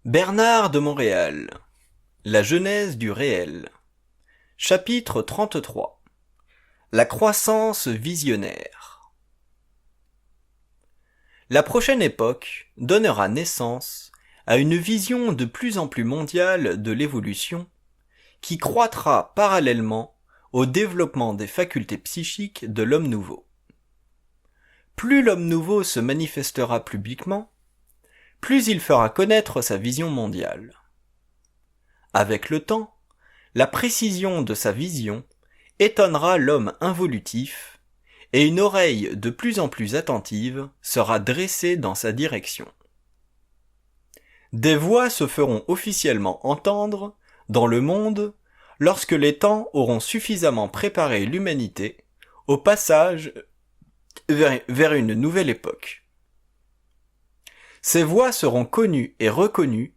Bernard de Montréal. La genèse du réel. Chapitre 33. La croissance visionnaire. La prochaine époque donnera naissance à une vision de plus en plus mondiale de l'évolution qui croîtra parallèlement au développement des facultés psychiques de l'homme nouveau. Plus l'homme nouveau se manifestera publiquement, plus il fera connaître sa vision mondiale. Avec le temps, la précision de sa vision étonnera l'homme involutif et une oreille de plus en plus attentive sera dressée dans sa direction. Des voix se feront officiellement entendre dans le monde lorsque les temps auront suffisamment préparé l'humanité au passage vers une nouvelle époque. Ces voix seront connues et reconnues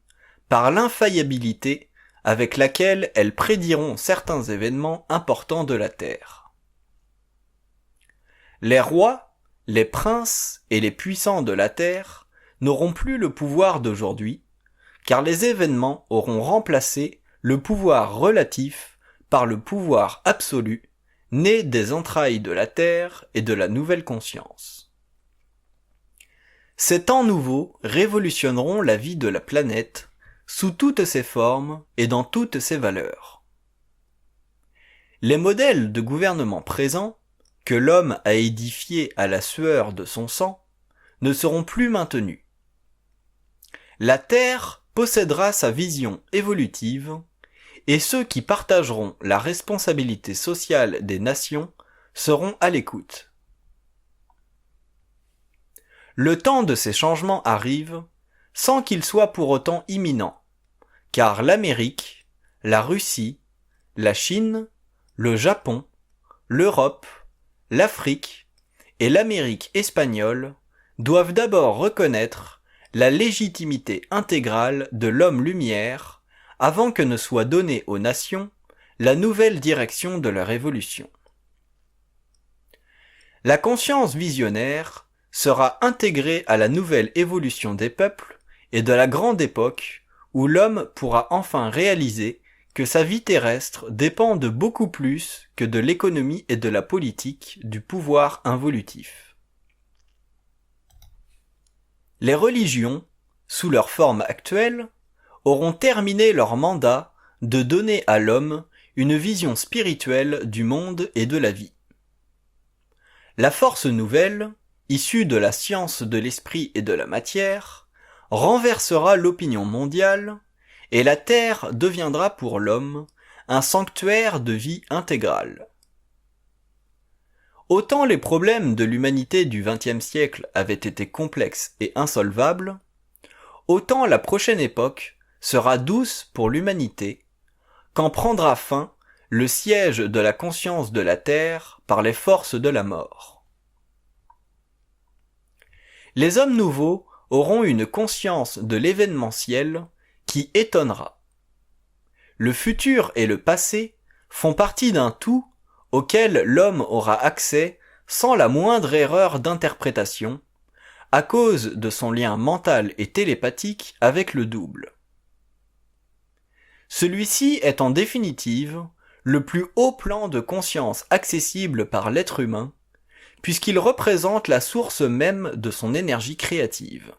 par l'infaillibilité avec laquelle elles prédiront certains événements importants de la Terre. Les rois, les princes et les puissants de la Terre n'auront plus le pouvoir d'aujourd'hui, car les événements auront remplacé le pouvoir relatif par le pouvoir absolu, né des entrailles de la Terre et de la nouvelle conscience. Ces temps nouveaux révolutionneront la vie de la planète sous toutes ses formes et dans toutes ses valeurs. Les modèles de gouvernement présents, que l'homme a édifiés à la sueur de son sang, ne seront plus maintenus. La Terre possédera sa vision évolutive, et ceux qui partageront la responsabilité sociale des nations seront à l'écoute. Le temps de ces changements arrive sans qu'il soit pour autant imminent, car l'Amérique, la Russie, la Chine, le Japon, l'Europe, l'Afrique et l'Amérique espagnole doivent d'abord reconnaître la légitimité intégrale de l'homme-lumière avant que ne soit donnée aux nations la nouvelle direction de leur évolution. La conscience visionnaire sera intégrée à la nouvelle évolution des peuples et de la grande époque où l'homme pourra enfin réaliser que sa vie terrestre dépend de beaucoup plus que de l'économie et de la politique du pouvoir involutif. Les religions, sous leur forme actuelle, auront terminé leur mandat de donner à l'homme une vision spirituelle du monde et de la vie. La force nouvelle, issue de la science de l'esprit et de la matière, renversera l'opinion mondiale et la Terre deviendra pour l'homme un sanctuaire de vie intégrale. Autant les problèmes de l'humanité du XXe siècle avaient été complexes et insolvables, autant la prochaine époque sera douce pour l'humanité quand prendra fin le siège de la conscience de la Terre par les forces de la mort. Les hommes nouveaux auront une conscience de l'événementiel qui étonnera. Le futur et le passé font partie d'un tout auquel l'homme aura accès sans la moindre erreur d'interprétation, à cause de son lien mental et télépathique avec le double. Celui-ci est en définitive le plus haut plan de conscience accessible par l'être humain, puisqu'il représente la source même de son énergie créative.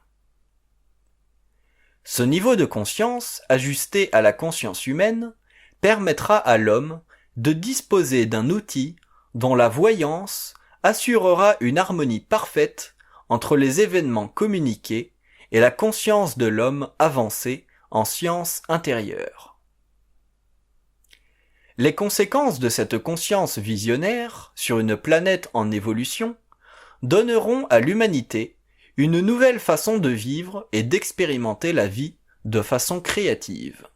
Ce niveau de conscience, ajusté à la conscience humaine, permettra à l'homme de disposer d'un outil dont la voyance assurera une harmonie parfaite entre les événements communiqués et la conscience de l'homme avancé en science intérieure. Les conséquences de cette conscience visionnaire sur une planète en évolution donneront à l'humanité une nouvelle façon de vivre et d'expérimenter la vie de façon créative.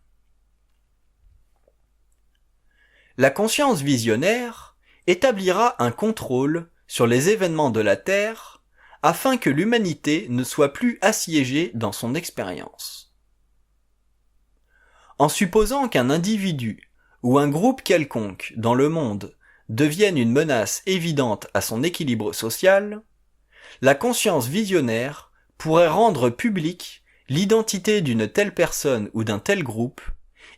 La conscience visionnaire établira un contrôle sur les événements de la Terre afin que l'humanité ne soit plus assiégée dans son expérience. En supposant qu'un individu ou un groupe quelconque dans le monde devienne une menace évidente à son équilibre social, la conscience visionnaire pourrait rendre publiques l'identité d'une telle personne ou d'un tel groupe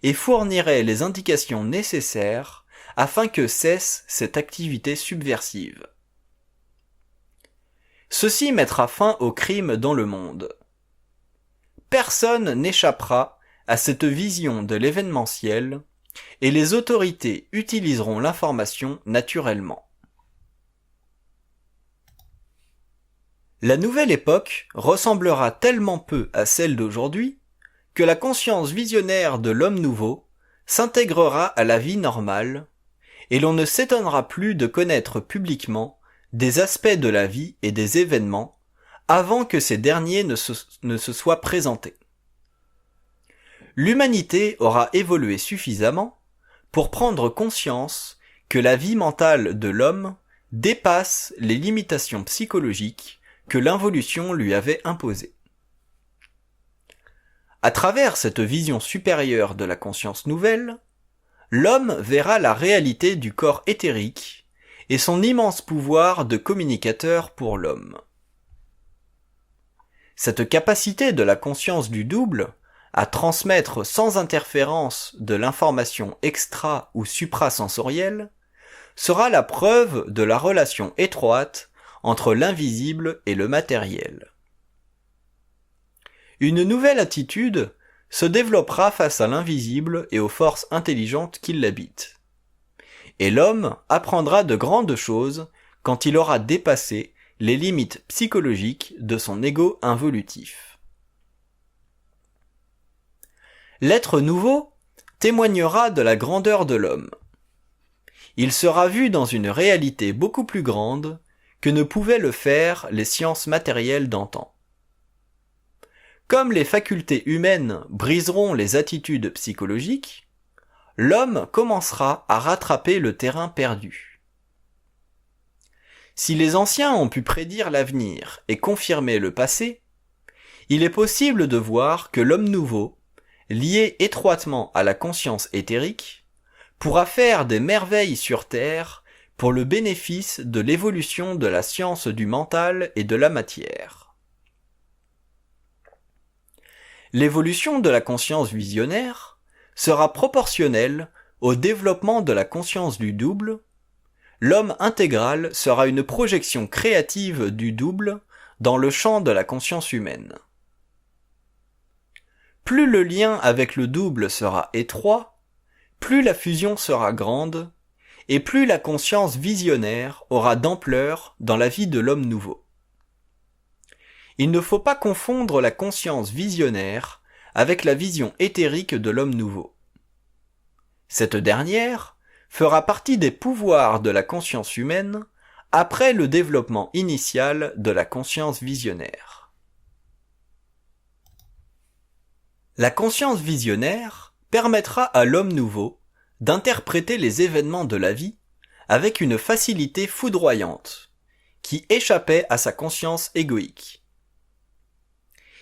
et fournirait les indications nécessaires afin que cesse cette activité subversive. Ceci mettra fin aux crimes dans le monde. Personne n'échappera à cette vision de l'événementiel et les autorités utiliseront l'information naturellement. La nouvelle époque ressemblera tellement peu à celle d'aujourd'hui que la conscience visionnaire de l'homme nouveau s'intégrera à la vie normale et l'on ne s'étonnera plus de connaître publiquement des aspects de la vie et des événements avant que ces derniers ne se soient présentés. L'humanité aura évolué suffisamment pour prendre conscience que la vie mentale de l'homme dépasse les limitations psychologiques que l'involution lui avait imposées. À travers cette vision supérieure de la conscience nouvelle, l'homme verra la réalité du corps éthérique et son immense pouvoir de communicateur pour l'homme. Cette capacité de la conscience du double à transmettre sans interférence de l'information extra- ou suprasensorielle sera la preuve de la relation étroite entre l'invisible et le matériel. Une nouvelle attitude se développera face à l'invisible et aux forces intelligentes qui l'habitent. Et l'homme apprendra de grandes choses quand il aura dépassé les limites psychologiques de son ego involutif. L'être nouveau témoignera de la grandeur de l'homme. Il sera vu dans une réalité beaucoup plus grande que ne pouvaient le faire les sciences matérielles d'antan. Comme les facultés humaines briseront les attitudes psychologiques, l'homme commencera à rattraper le terrain perdu. Si les anciens ont pu prédire l'avenir et confirmer le passé, il est possible de voir que l'homme nouveau, lié étroitement à la conscience éthérique, pourra faire des merveilles sur Terre pour le bénéfice de l'évolution de la science du mental et de la matière. L'évolution de la conscience visionnaire sera proportionnelle au développement de la conscience du double. L'homme intégral sera une projection créative du double dans le champ de la conscience humaine. Plus le lien avec le double sera étroit, plus la fusion sera grande, et plus la conscience visionnaire aura d'ampleur dans la vie de l'homme nouveau. Il ne faut pas confondre la conscience visionnaire avec la vision éthérique de l'homme nouveau. Cette dernière fera partie des pouvoirs de la conscience humaine après le développement initial de la conscience visionnaire. La conscience visionnaire permettra à l'homme nouveau d'interpréter les événements de la vie avec une facilité foudroyante, qui échappait à sa conscience égoïque.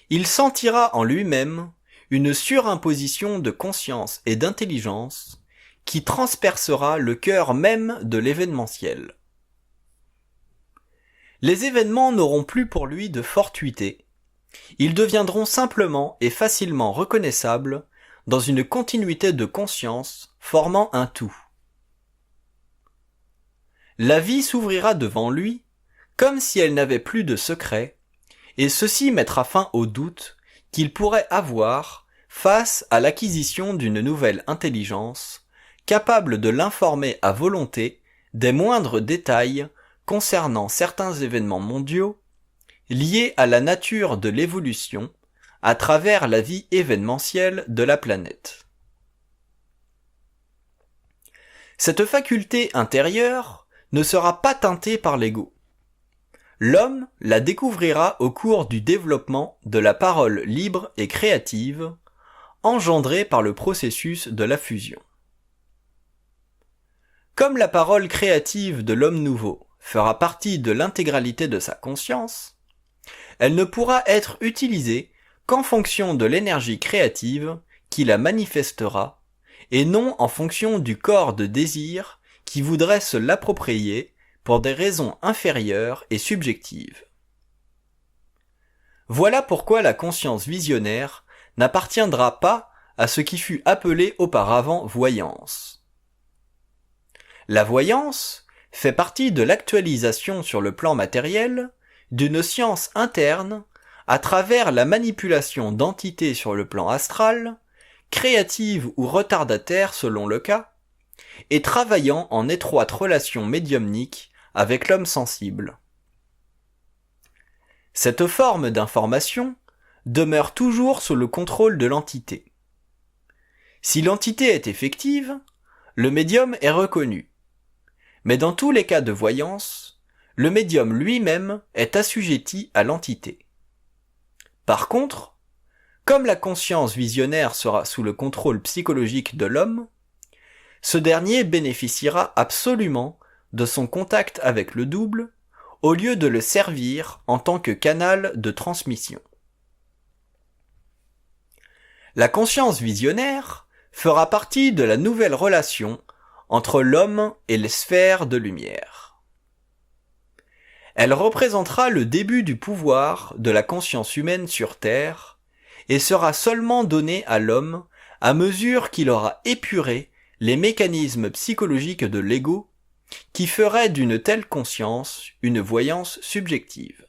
Il sentira en lui-même une surimposition de conscience et d'intelligence qui transpercera le cœur même de l'événementiel. Les événements n'auront plus pour lui de fortuité, ils deviendront simplement et facilement reconnaissables dans une continuité de conscience formant un tout. La vie s'ouvrira devant lui comme si elle n'avait plus de secret, et ceci mettra fin aux doutes qu'il pourrait avoir face à l'acquisition d'une nouvelle intelligence capable de l'informer à volonté des moindres détails concernant certains événements mondiaux liés à la nature de l'évolution à travers la vie événementielle de la planète. Cette faculté intérieure ne sera pas teintée par l'ego. L'homme la découvrira au cours du développement de la parole libre et créative, engendrée par le processus de la fusion. Comme la parole créative de l'homme nouveau fera partie de l'intégralité de sa conscience, elle ne pourra être utilisée qu'en fonction de l'énergie créative qui la manifestera, et non en fonction du corps de désir qui voudrait se l'approprier pour des raisons inférieures et subjectives. Voilà pourquoi la conscience visionnaire n'appartiendra pas à ce qui fut appelé auparavant voyance. La voyance fait partie de l'actualisation sur le plan matériel d'une science interne à travers la manipulation d'entités sur le plan astral, créatives ou retardataires selon le cas, et travaillant en étroite relation médiumnique avec l'homme sensible. Cette forme d'information demeure toujours sous le contrôle de l'entité. Si l'entité est effective, le médium est reconnu. Mais dans tous les cas de voyance, le médium lui-même est assujetti à l'entité. Par contre, comme la conscience visionnaire sera sous le contrôle psychologique de l'homme, ce dernier bénéficiera absolument de son contact avec le double au lieu de le servir en tant que canal de transmission. La conscience visionnaire fera partie de la nouvelle relation entre l'homme et les sphères de lumière. Elle représentera le début du pouvoir de la conscience humaine sur Terre et sera seulement donnée à l'homme à mesure qu'il aura épuré les mécanismes psychologiques de l'ego qui feraient d'une telle conscience une voyance subjective.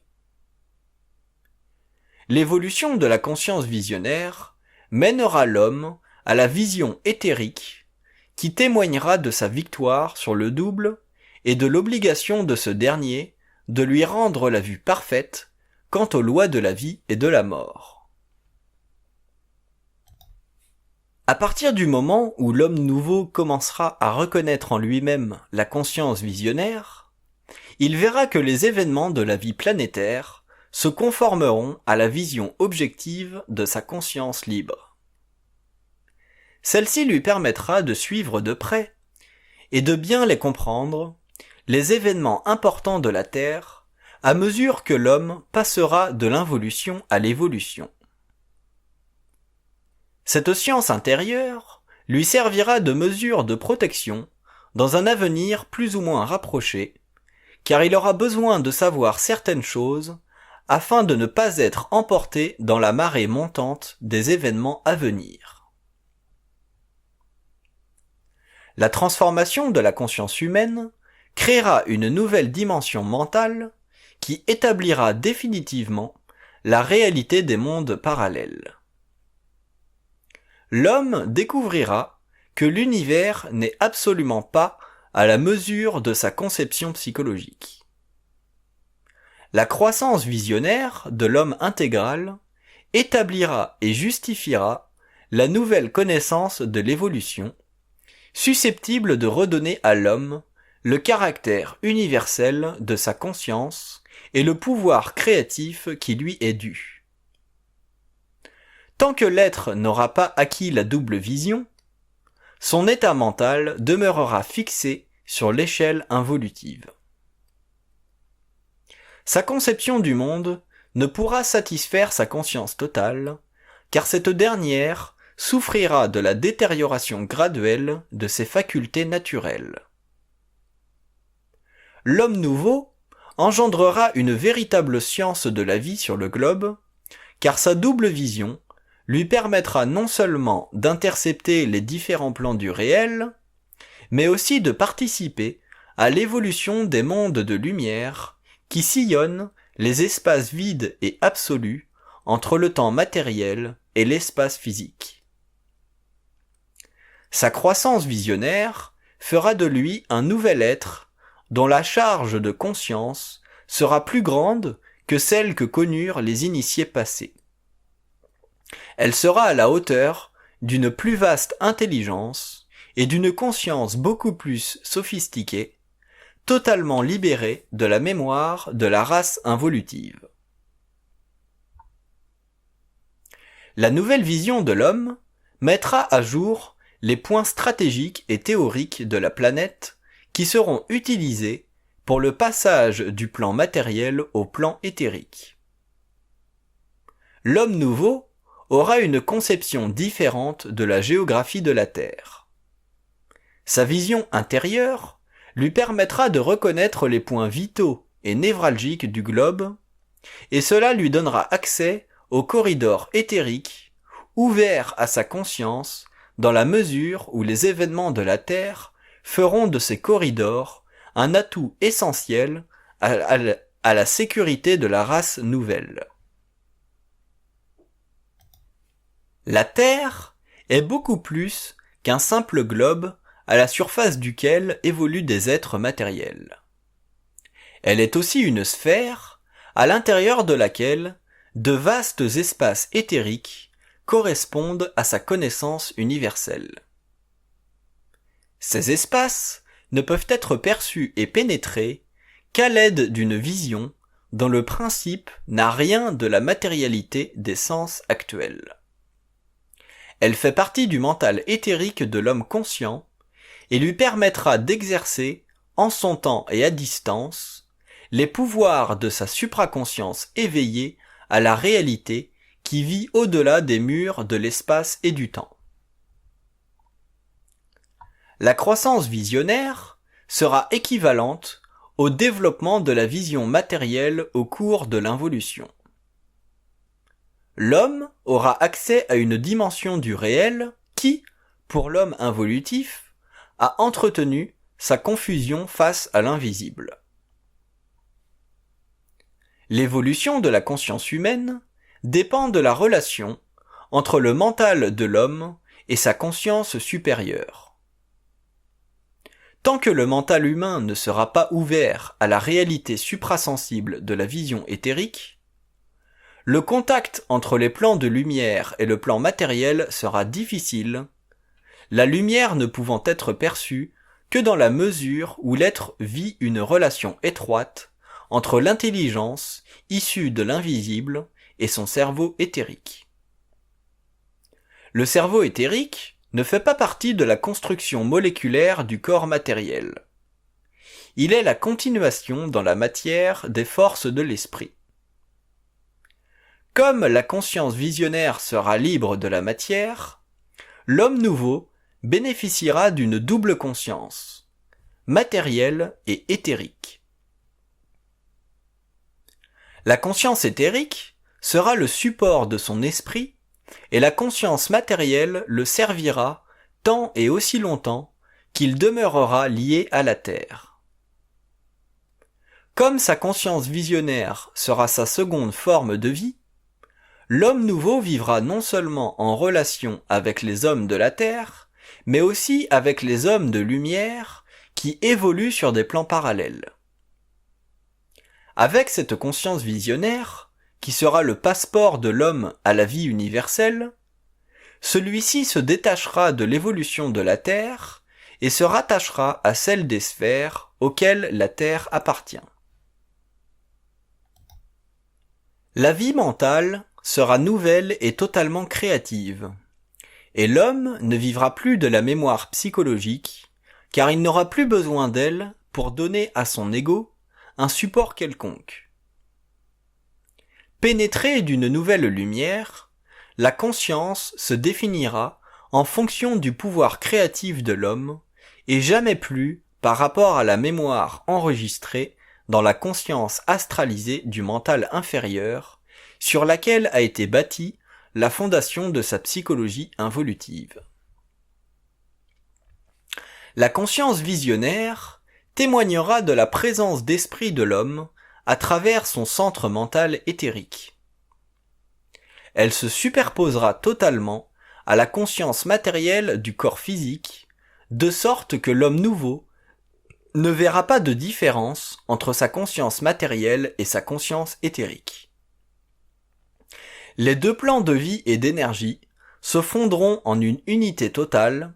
L'évolution de la conscience visionnaire mènera l'homme à la vision éthérique qui témoignera de sa victoire sur le double et de l'obligation de ce dernier de lui rendre la vue parfaite quant aux lois de la vie et de la mort. À partir du moment où l'homme nouveau commencera à reconnaître en lui-même la conscience visionnaire, il verra que les événements de la vie planétaire se conformeront à la vision objective de sa conscience libre. Celle-ci lui permettra de suivre de près et de bien les comprendre, les événements importants de la Terre, à mesure que l'homme passera de l'involution à l'évolution. Cette science intérieure lui servira de mesure de protection dans un avenir plus ou moins rapproché, car il aura besoin de savoir certaines choses afin de ne pas être emporté dans la marée montante des événements à venir. La transformation de la conscience humaine créera une nouvelle dimension mentale qui établira définitivement la réalité des mondes parallèles. L'homme découvrira que l'univers n'est absolument pas à la mesure de sa conception psychologique. La croissance visionnaire de l'homme intégral établira et justifiera la nouvelle connaissance de l'évolution, susceptible de redonner à l'homme le caractère universel de sa conscience et le pouvoir créatif qui lui est dû. Tant que l'être n'aura pas acquis la double vision, son état mental demeurera fixé sur l'échelle involutive. Sa conception du monde ne pourra satisfaire sa conscience totale, car cette dernière souffrira de la détérioration graduelle de ses facultés naturelles. L'homme nouveau engendrera une véritable science de la vie sur le globe, car sa double vision lui permettra non seulement d'intercepter les différents plans du réel, mais aussi de participer à l'évolution des mondes de lumière qui sillonnent les espaces vides et absolus entre le temps matériel et l'espace physique. Sa croissance visionnaire fera de lui un nouvel être dont la charge de conscience sera plus grande que celle que connurent les initiés passés. Elle sera à la hauteur d'une plus vaste intelligence et d'une conscience beaucoup plus sophistiquée, totalement libérée de la mémoire de la race involutive. La nouvelle vision de l'homme mettra à jour les points stratégiques et théoriques de la planète qui seront utilisés pour le passage du plan matériel au plan éthérique. L'homme nouveau aura une conception différente de la géographie de la Terre. Sa vision intérieure lui permettra de reconnaître les points vitaux et névralgiques du globe et cela lui donnera accès au corridor éthérique, ouvert à sa conscience, dans la mesure où les événements de la Terre feront de ces corridors un atout essentiel à la sécurité de la race nouvelle. La Terre est beaucoup plus qu'un simple globe à la surface duquel évoluent des êtres matériels. Elle est aussi une sphère à l'intérieur de laquelle de vastes espaces éthériques correspondent à sa connaissance universelle. Ces espaces ne peuvent être perçus et pénétrés qu'à l'aide d'une vision dont le principe n'a rien de la matérialité des sens actuels. Elle fait partie du mental éthérique de l'homme conscient et lui permettra d'exercer, en son temps et à distance, les pouvoirs de sa supraconscience éveillée à la réalité qui vit au-delà des murs de l'espace et du temps. La croissance visionnaire sera équivalente au développement de la vision matérielle au cours de l'involution. L'homme aura accès à une dimension du réel qui, pour l'homme involutif, a entretenu sa confusion face à l'invisible. L'évolution de la conscience humaine dépend de la relation entre le mental de l'homme et sa conscience supérieure. Tant que le mental humain ne sera pas ouvert à la réalité suprasensible de la vision éthérique, le contact entre les plans de lumière et le plan matériel sera difficile, la lumière ne pouvant être perçue que dans la mesure où l'être vit une relation étroite entre l'intelligence issue de l'invisible et son cerveau éthérique. Le cerveau éthérique ne fait pas partie de la construction moléculaire du corps matériel. Il est la continuation dans la matière des forces de l'esprit. Comme la conscience visionnaire sera libre de la matière, l'homme nouveau bénéficiera d'une double conscience, matérielle et éthérique. La conscience éthérique sera le support de son esprit et la conscience matérielle le servira tant et aussi longtemps qu'il demeurera lié à la terre. Comme sa conscience visionnaire sera sa seconde forme de vie, l'homme nouveau vivra non seulement en relation avec les hommes de la terre, mais aussi avec les hommes de lumière qui évoluent sur des plans parallèles. Avec cette conscience visionnaire, qui sera le passeport de l'homme à la vie universelle, celui-ci se détachera de l'évolution de la Terre et se rattachera à celle des sphères auxquelles la Terre appartient. La vie mentale sera nouvelle et totalement créative, et l'homme ne vivra plus de la mémoire psychologique, car il n'aura plus besoin d'elle pour donner à son ego un support quelconque. Pénétrée d'une nouvelle lumière, la conscience se définira en fonction du pouvoir créatif de l'homme et jamais plus par rapport à la mémoire enregistrée dans la conscience astralisée du mental inférieur sur laquelle a été bâtie la fondation de sa psychologie involutive. La conscience visionnaire témoignera de la présence d'esprit de l'homme à travers son centre mental éthérique. Elle se superposera totalement à la conscience matérielle du corps physique, de sorte que l'homme nouveau ne verra pas de différence entre sa conscience matérielle et sa conscience éthérique. Les deux plans de vie et d'énergie se fondront en une unité totale,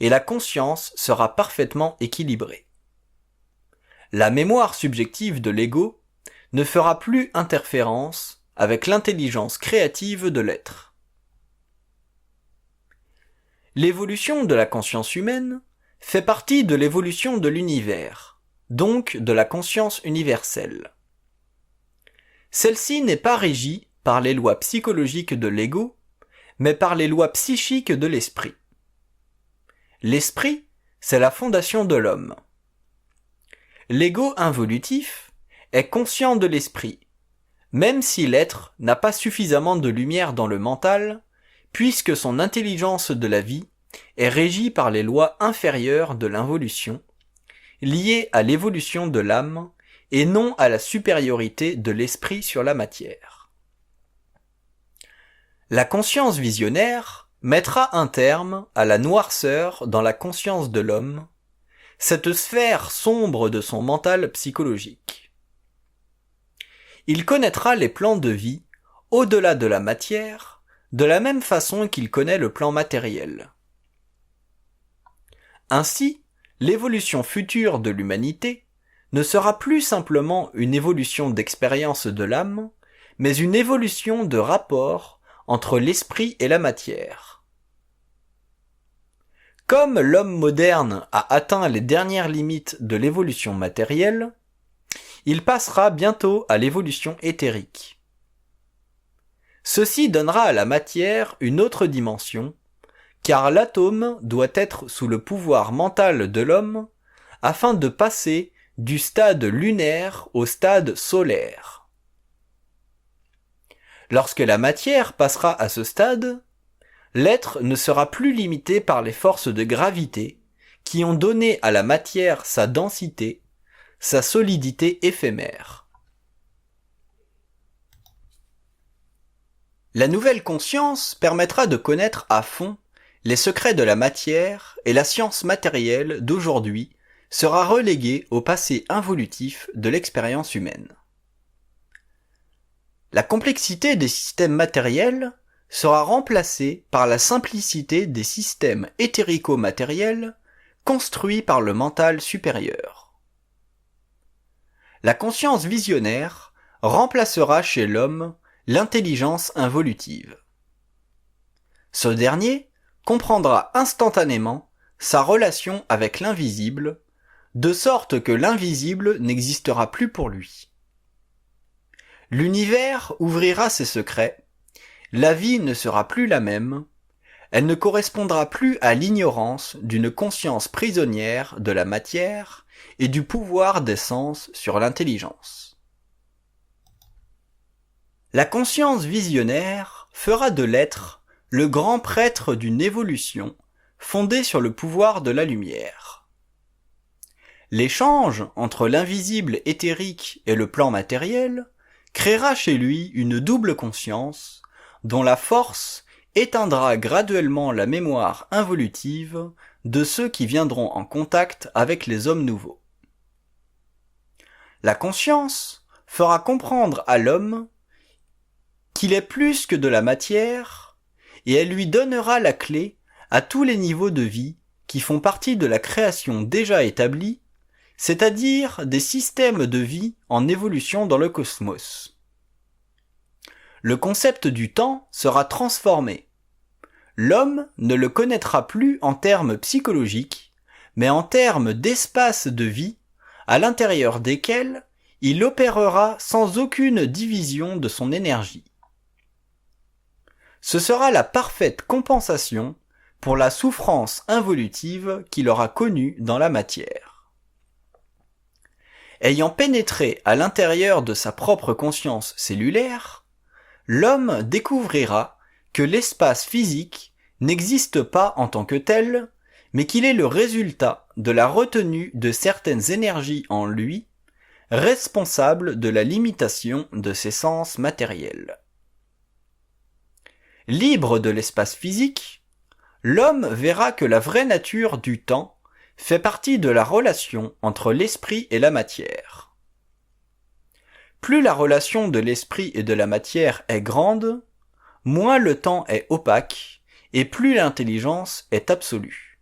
et la conscience sera parfaitement équilibrée. La mémoire subjective de l'ego ne fera plus interférence avec l'intelligence créative de l'être. L'évolution de la conscience humaine fait partie de l'évolution de l'univers, donc de la conscience universelle. Celle-ci n'est pas régie par les lois psychologiques de l'ego, mais par les lois psychiques de l'esprit. L'esprit, c'est la fondation de l'homme. L'ego involutif est conscient de l'esprit, même si l'être n'a pas suffisamment de lumière dans le mental, puisque son intelligence de la vie est régie par les lois inférieures de l'involution, liées à l'évolution de l'âme et non à la supériorité de l'esprit sur la matière. La conscience visionnaire mettra un terme à la noirceur dans la conscience de l'homme, cette sphère sombre de son mental psychologique. Il connaîtra les plans de vie au-delà de la matière, de la même façon qu'il connaît le plan matériel. Ainsi, l'évolution future de l'humanité ne sera plus simplement une évolution d'expérience de l'âme, mais une évolution de rapport entre l'esprit et la matière. Comme l'homme moderne a atteint les dernières limites de l'évolution matérielle, il passera bientôt à l'évolution éthérique. Ceci donnera à la matière une autre dimension, car l'atome doit être sous le pouvoir mental de l'homme afin de passer du stade lunaire au stade solaire. Lorsque la matière passera à ce stade, l'être ne sera plus limité par les forces de gravité qui ont donné à la matière sa densité, sa solidité éphémère. La nouvelle conscience permettra de connaître à fond les secrets de la matière et la science matérielle d'aujourd'hui sera reléguée au passé involutif de l'expérience humaine. La complexité des systèmes matériels sera remplacée par la simplicité des systèmes éthérico-matériels construits par le mental supérieur. La conscience visionnaire remplacera chez l'homme l'intelligence involutive. Ce dernier comprendra instantanément sa relation avec l'invisible, de sorte que l'invisible n'existera plus pour lui. L'univers ouvrira ses secrets, la vie ne sera plus la même, elle ne correspondra plus à l'ignorance d'une conscience prisonnière de la matière et du pouvoir des sens sur l'intelligence. La conscience visionnaire fera de l'être le grand prêtre d'une évolution fondée sur le pouvoir de la lumière. L'échange entre l'invisible éthérique et le plan matériel créera chez lui une double conscience dont la force éteindra graduellement la mémoire involutive de ceux qui viendront en contact avec les hommes nouveaux. La conscience fera comprendre à l'homme qu'il est plus que de la matière, et elle lui donnera la clé à tous les niveaux de vie qui font partie de la création déjà établie, c'est-à-dire des systèmes de vie en évolution dans le cosmos. Le concept du temps sera transformé. L'homme ne le connaîtra plus en termes psychologiques, mais en termes d'espace de vie à l'intérieur desquels il opérera sans aucune division de son énergie. Ce sera la parfaite compensation pour la souffrance involutive qu'il aura connue dans la matière. Ayant pénétré à l'intérieur de sa propre conscience cellulaire, l'homme découvrira que l'espace physique n'existe pas en tant que tel, mais qu'il est le résultat de la retenue de certaines énergies en lui, responsables de la limitation de ses sens matériels. Libre de l'espace physique, l'homme verra que la vraie nature du temps fait partie de la relation entre l'esprit et la matière. Plus la relation de l'esprit et de la matière est grande, moins le temps est opaque et plus l'intelligence est absolue.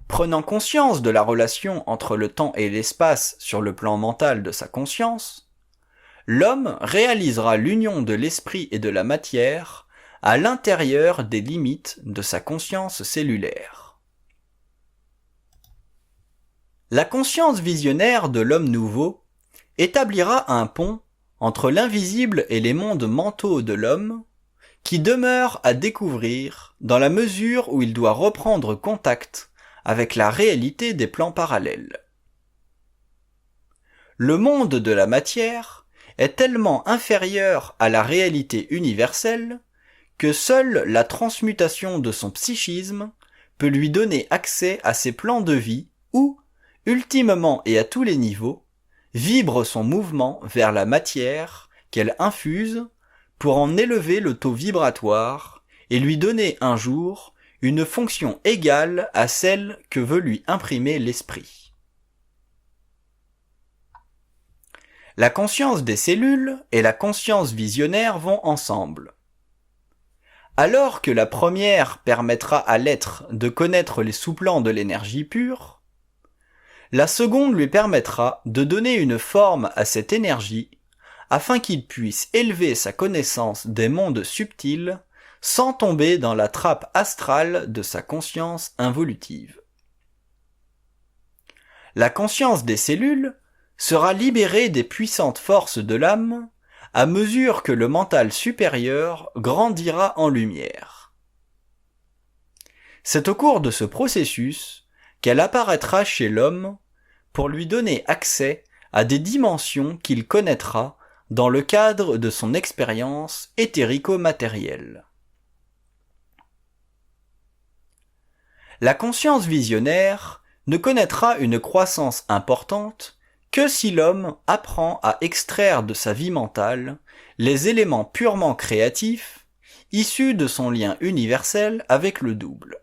Prenant conscience de la relation entre le temps et l'espace sur le plan mental de sa conscience, l'homme réalisera l'union de l'esprit et de la matière à l'intérieur des limites de sa conscience cellulaire. La conscience visionnaire de l'homme nouveau établira un pont entre l'invisible et les mondes mentaux de l'homme, qui demeure à découvrir dans la mesure où il doit reprendre contact avec la réalité des plans parallèles. le monde de la matière est tellement inférieur à la réalité universelle que seule la transmutation de son psychisme peut lui donner accès à ces plans de vie où, ultimement et à tous les niveaux, vibre son mouvement vers la matière qu'elle infuse pour en élever le taux vibratoire et lui donner un jour une fonction égale à celle que veut lui imprimer l'esprit. La conscience des cellules et la conscience visionnaire vont ensemble. Alors que la première permettra à l'être de connaître les sous-plans de l'énergie pure, la seconde lui permettra de donner une forme à cette énergie afin qu'il puisse élever sa connaissance des mondes subtils sans tomber dans la trappe astrale de sa conscience involutive. La conscience des cellules sera libérée des puissantes forces de l'âme à mesure que le mental supérieur grandira en lumière. C'est au cours de ce processus qu'elle apparaîtra chez l'homme pour lui donner accès à des dimensions qu'il connaîtra dans le cadre de son expérience éthérico-matérielle. La conscience visionnaire ne connaîtra une croissance importante que si l'homme apprend à extraire de sa vie mentale les éléments purement créatifs issus de son lien universel avec le double.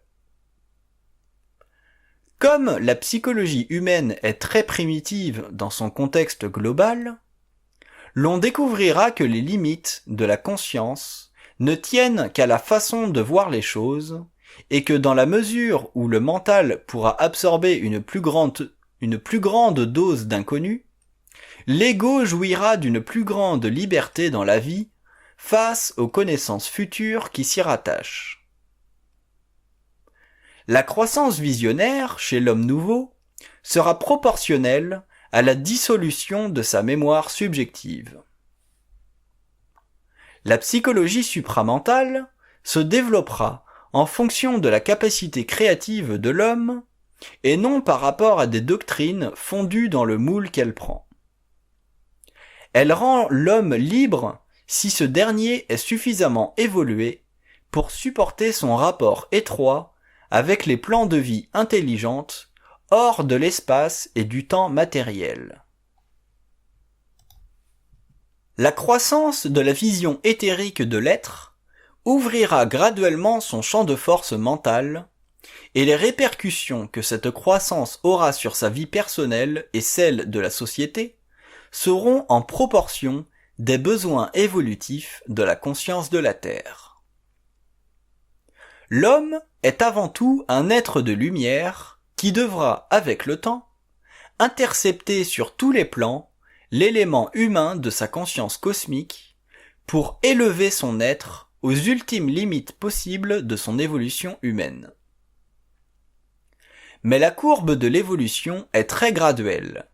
Comme la psychologie humaine est très primitive dans son contexte global, l'on découvrira que les limites de la conscience ne tiennent qu'à la façon de voir les choses et que dans la mesure où le mental pourra absorber une plus grande dose d'inconnu, l'ego jouira d'une plus grande liberté dans la vie face aux connaissances futures qui s'y rattachent. La croissance visionnaire chez l'homme nouveau sera proportionnelle à la dissolution de sa mémoire subjective. La psychologie supramentale se développera en fonction de la capacité créative de l'homme et non par rapport à des doctrines fondues dans le moule qu'elle prend. Elle rend l'homme libre si ce dernier est suffisamment évolué pour supporter son rapport étroit avec les plans de vie intelligentes hors de l'espace et du temps matériel. La croissance de la vision éthérique de l'être ouvrira graduellement son champ de force mentale et les répercussions que cette croissance aura sur sa vie personnelle et celle de la société seront en proportion des besoins évolutifs de la conscience de la Terre. L'homme est avant tout un être de lumière qui devra, avec le temps, intercepter sur tous les plans l'élément humain de sa conscience cosmique pour élever son être aux ultimes limites possibles de son évolution humaine. Mais la courbe de l'évolution est très graduelle.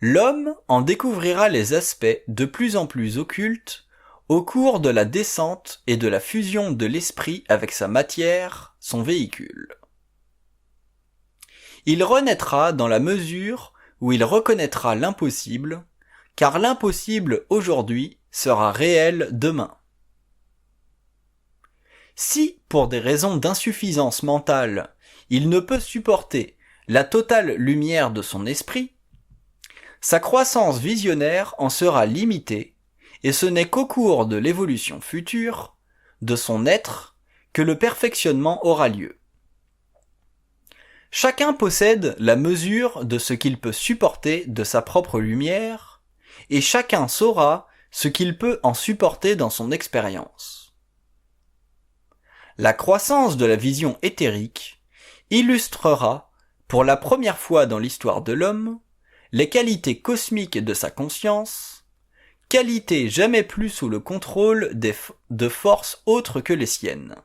L'homme en découvrira les aspects de plus en plus occultes au cours de la descente et de la fusion de l'esprit avec sa matière, son véhicule. Il renaîtra dans la mesure où il reconnaîtra l'impossible, car l'impossible aujourd'hui sera réel demain. Si, pour des raisons d'insuffisance mentale, il ne peut supporter la totale lumière de son esprit, sa croissance visionnaire en sera limitée, et ce n'est qu'au cours de l'évolution future de son être que le perfectionnement aura lieu. Chacun possède la mesure de ce qu'il peut supporter de sa propre lumière, et chacun saura ce qu'il peut en supporter dans son expérience. La croissance de la vision éthérique illustrera, pour la première fois dans l'histoire de l'homme, les qualités cosmiques de sa conscience, qualités jamais plus sous le contrôle de forces autres que les siennes.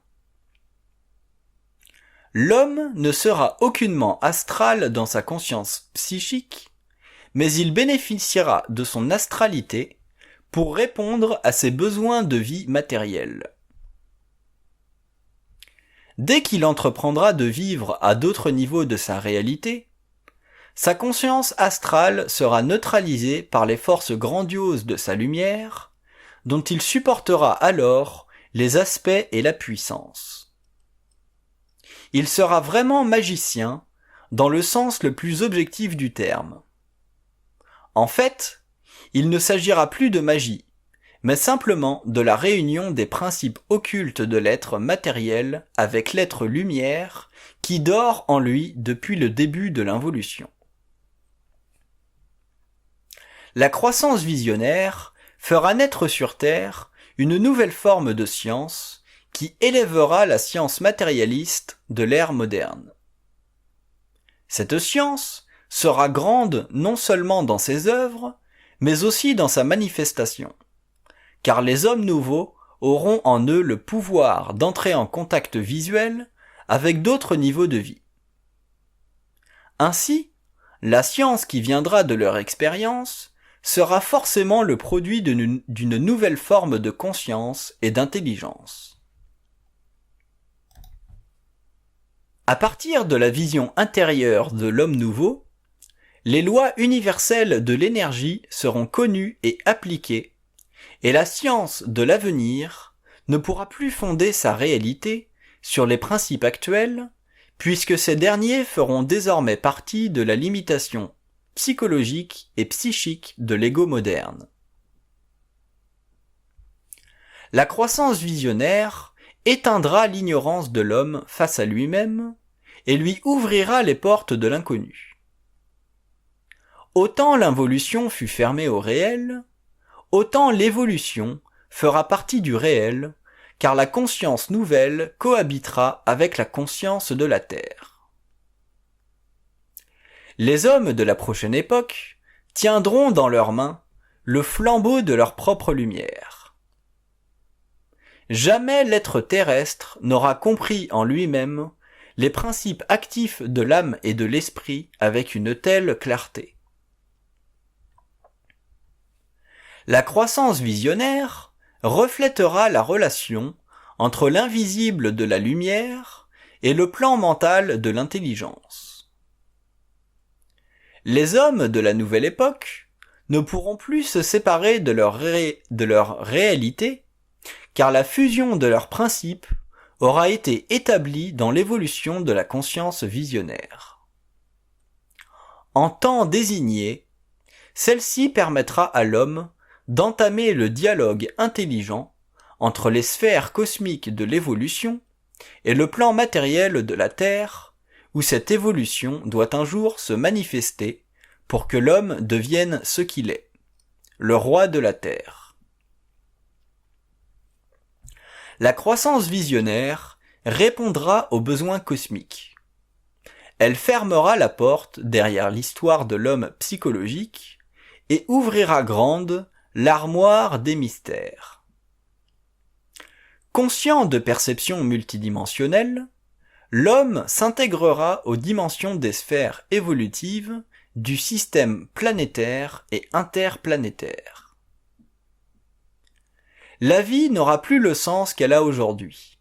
L'homme ne sera aucunement astral dans sa conscience psychique, mais il bénéficiera de son astralité pour répondre à ses besoins de vie matérielle. Dès qu'il entreprendra de vivre à d'autres niveaux de sa réalité, sa conscience astrale sera neutralisée par les forces grandioses de sa lumière, dont il supportera alors les aspects et la puissance. Il sera vraiment magicien dans le sens le plus objectif du terme. En fait, il ne s'agira plus de magie, mais simplement de la réunion des principes occultes de l'être matériel avec l'être lumière qui dort en lui depuis le début de l'involution. La croissance visionnaire fera naître sur Terre une nouvelle forme de science qui élèvera la science matérialiste de l'ère moderne. Cette science sera grande non seulement dans ses œuvres, mais aussi dans sa manifestation, car les hommes nouveaux auront en eux le pouvoir d'entrer en contact visuel avec d'autres niveaux de vie. Ainsi, la science qui viendra de leur expérience sera forcément le produit d'une nouvelle forme de conscience et d'intelligence. À partir de la vision intérieure de l'homme nouveau, les lois universelles de l'énergie seront connues et appliquées, et la science de l'avenir ne pourra plus fonder sa réalité sur les principes actuels, puisque ces derniers feront désormais partie de la limitation psychologique et psychique de l'ego moderne. La croissance visionnaire éteindra l'ignorance de l'homme face à lui-même et lui ouvrira les portes de l'inconnu. Autant l'involution fut fermée au réel, autant l'évolution fera partie du réel, car la conscience nouvelle cohabitera avec la conscience de la Terre. Les hommes de la prochaine époque tiendront dans leurs mains le flambeau de leur propre lumière. Jamais l'être terrestre n'aura compris en lui-même les principes actifs de l'âme et de l'esprit avec une telle clarté. La croissance visionnaire reflètera la relation entre l'invisible de la lumière et le plan mental de l'intelligence. Les hommes de la nouvelle époque ne pourront plus se séparer de leur réalité, car la fusion de leurs principes aura été établie dans l'évolution de la conscience visionnaire. En temps désigné, celle-ci permettra à l'homme d'entamer le dialogue intelligent entre les sphères cosmiques de l'évolution et le plan matériel de la Terre, où cette évolution doit un jour se manifester pour que l'homme devienne ce qu'il est, le roi de la Terre. La croissance visionnaire répondra aux besoins cosmiques. Elle fermera la porte derrière l'histoire de l'homme psychologique et ouvrira grande l'armoire des mystères. Conscient de perceptions multidimensionnelles, l'homme s'intégrera aux dimensions des sphères évolutives du système planétaire et interplanétaire. La vie n'aura plus le sens qu'elle a aujourd'hui.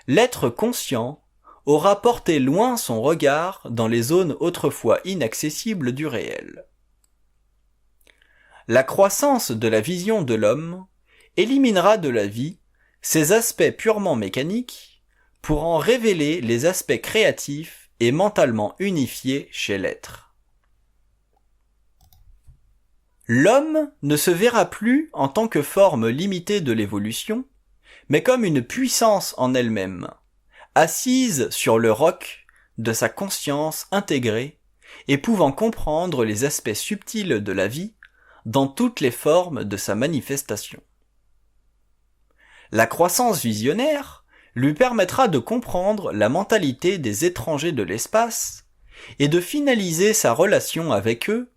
L'être conscient aura porté loin son regard dans les zones autrefois inaccessibles du réel. La croissance de la vision de l'homme éliminera de la vie ses aspects purement mécaniques pour en révéler les aspects créatifs et mentalement unifiés chez l'être. L'homme ne se verra plus en tant que forme limitée de l'évolution, mais comme une puissance en elle-même, assise sur le roc de sa conscience intégrée et pouvant comprendre les aspects subtils de la vie dans toutes les formes de sa manifestation. La croissance visionnaire lui permettra de comprendre la mentalité des étrangers de l'espace et de finaliser sa relation avec eux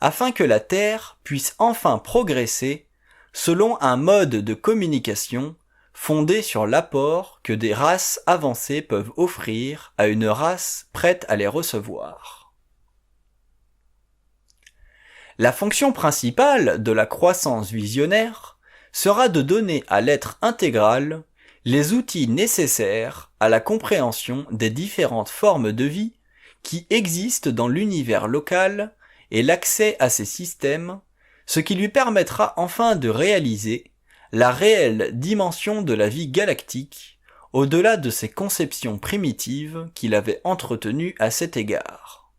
afin que la Terre puisse enfin progresser selon un mode de communication fondé sur l'apport que des races avancées peuvent offrir à une race prête à les recevoir. La fonction principale de la croissance visionnaire sera de donner à l'être intégral les outils nécessaires à la compréhension des différentes formes de vie qui existent dans l'univers local et l'accès à ces systèmes, ce qui lui permettra enfin de réaliser la réelle dimension de la vie galactique, au-delà de ses conceptions primitives qu'il avait entretenues à cet égard.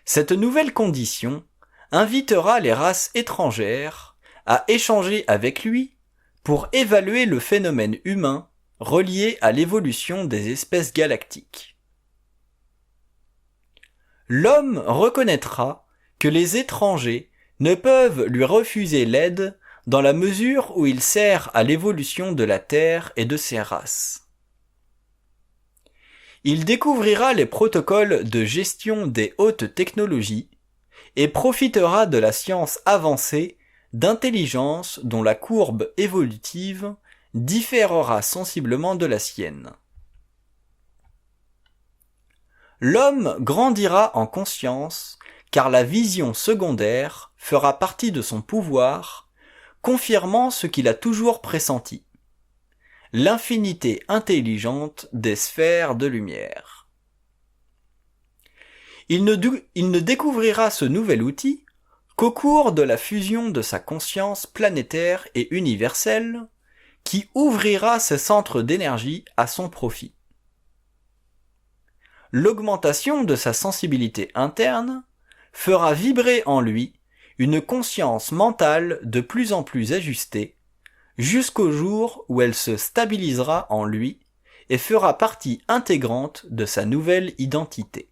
Cette nouvelle condition invitera les races étrangères à échanger avec lui pour évaluer le phénomène humain relié à l'évolution des espèces galactiques. L'homme reconnaîtra que les étrangers ne peuvent lui refuser l'aide dans la mesure où il sert à l'évolution de la Terre et de ses races. Il découvrira les protocoles de gestion des hautes technologies et profitera de la science avancée d'intelligence dont la courbe évolutive différera sensiblement de la sienne. L'homme grandira en conscience car la vision secondaire fera partie de son pouvoir, confirmant ce qu'il a toujours pressenti, l'infinité intelligente des sphères de lumière. Il ne découvrira ce nouvel outil qu'au cours de la fusion de sa conscience planétaire et universelle, qui ouvrira ses centres d'énergie à son profit. L'augmentation de sa sensibilité interne fera vibrer en lui une conscience mentale de plus en plus ajustée, jusqu'au jour où elle se stabilisera en lui et fera partie intégrante de sa nouvelle identité.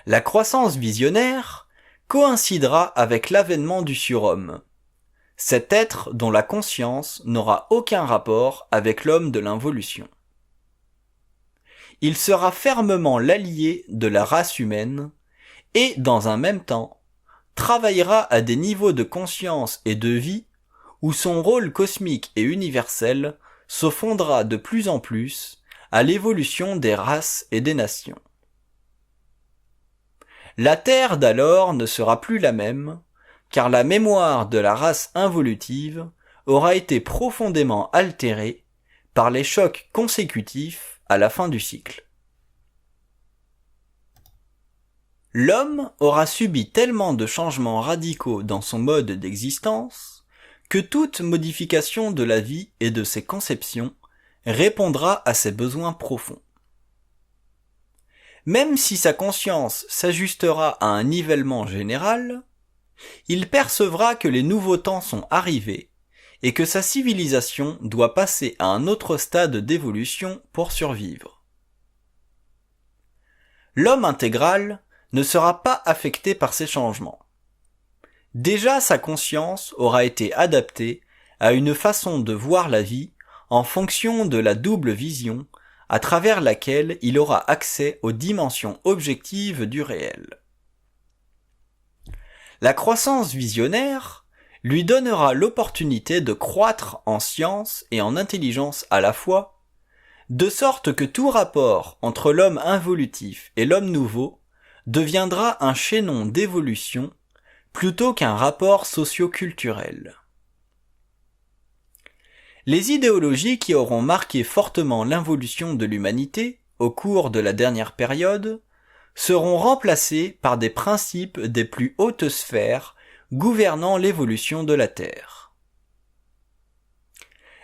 La croissance visionnaire coïncidera avec l'avènement du surhomme, cet être dont la conscience n'aura aucun rapport avec l'homme de l'involution. Il sera fermement l'allié de la race humaine et, dans un même temps, travaillera à des niveaux de conscience et de vie où son rôle cosmique et universel se fondera de plus en plus à l'évolution des races et des nations. La Terre d'alors ne sera plus la même, car la mémoire de la race involutive aura été profondément altérée par les chocs consécutifs à la fin du cycle. L'homme aura subi tellement de changements radicaux dans son mode d'existence que toute modification de la vie et de ses conceptions répondra à ses besoins profonds. Même si sa conscience s'ajustera à un nivellement général, il percevra que les nouveaux temps sont arrivés et que sa civilisation doit passer à un autre stade d'évolution pour survivre. L'homme intégral ne sera pas affecté par ces changements. Déjà sa conscience aura été adaptée à une façon de voir la vie en fonction de la double vision à travers laquelle il aura accès aux dimensions objectives du réel. La croissance visionnaire lui donnera l'opportunité de croître en science et en intelligence à la fois, de sorte que tout rapport entre l'homme involutif et l'homme nouveau deviendra un chaînon d'évolution plutôt qu'un rapport socio-culturel. Les idéologies qui auront marqué fortement l'involution de l'humanité au cours de la dernière période seront remplacées par des principes des plus hautes sphères gouvernant l'évolution de la Terre.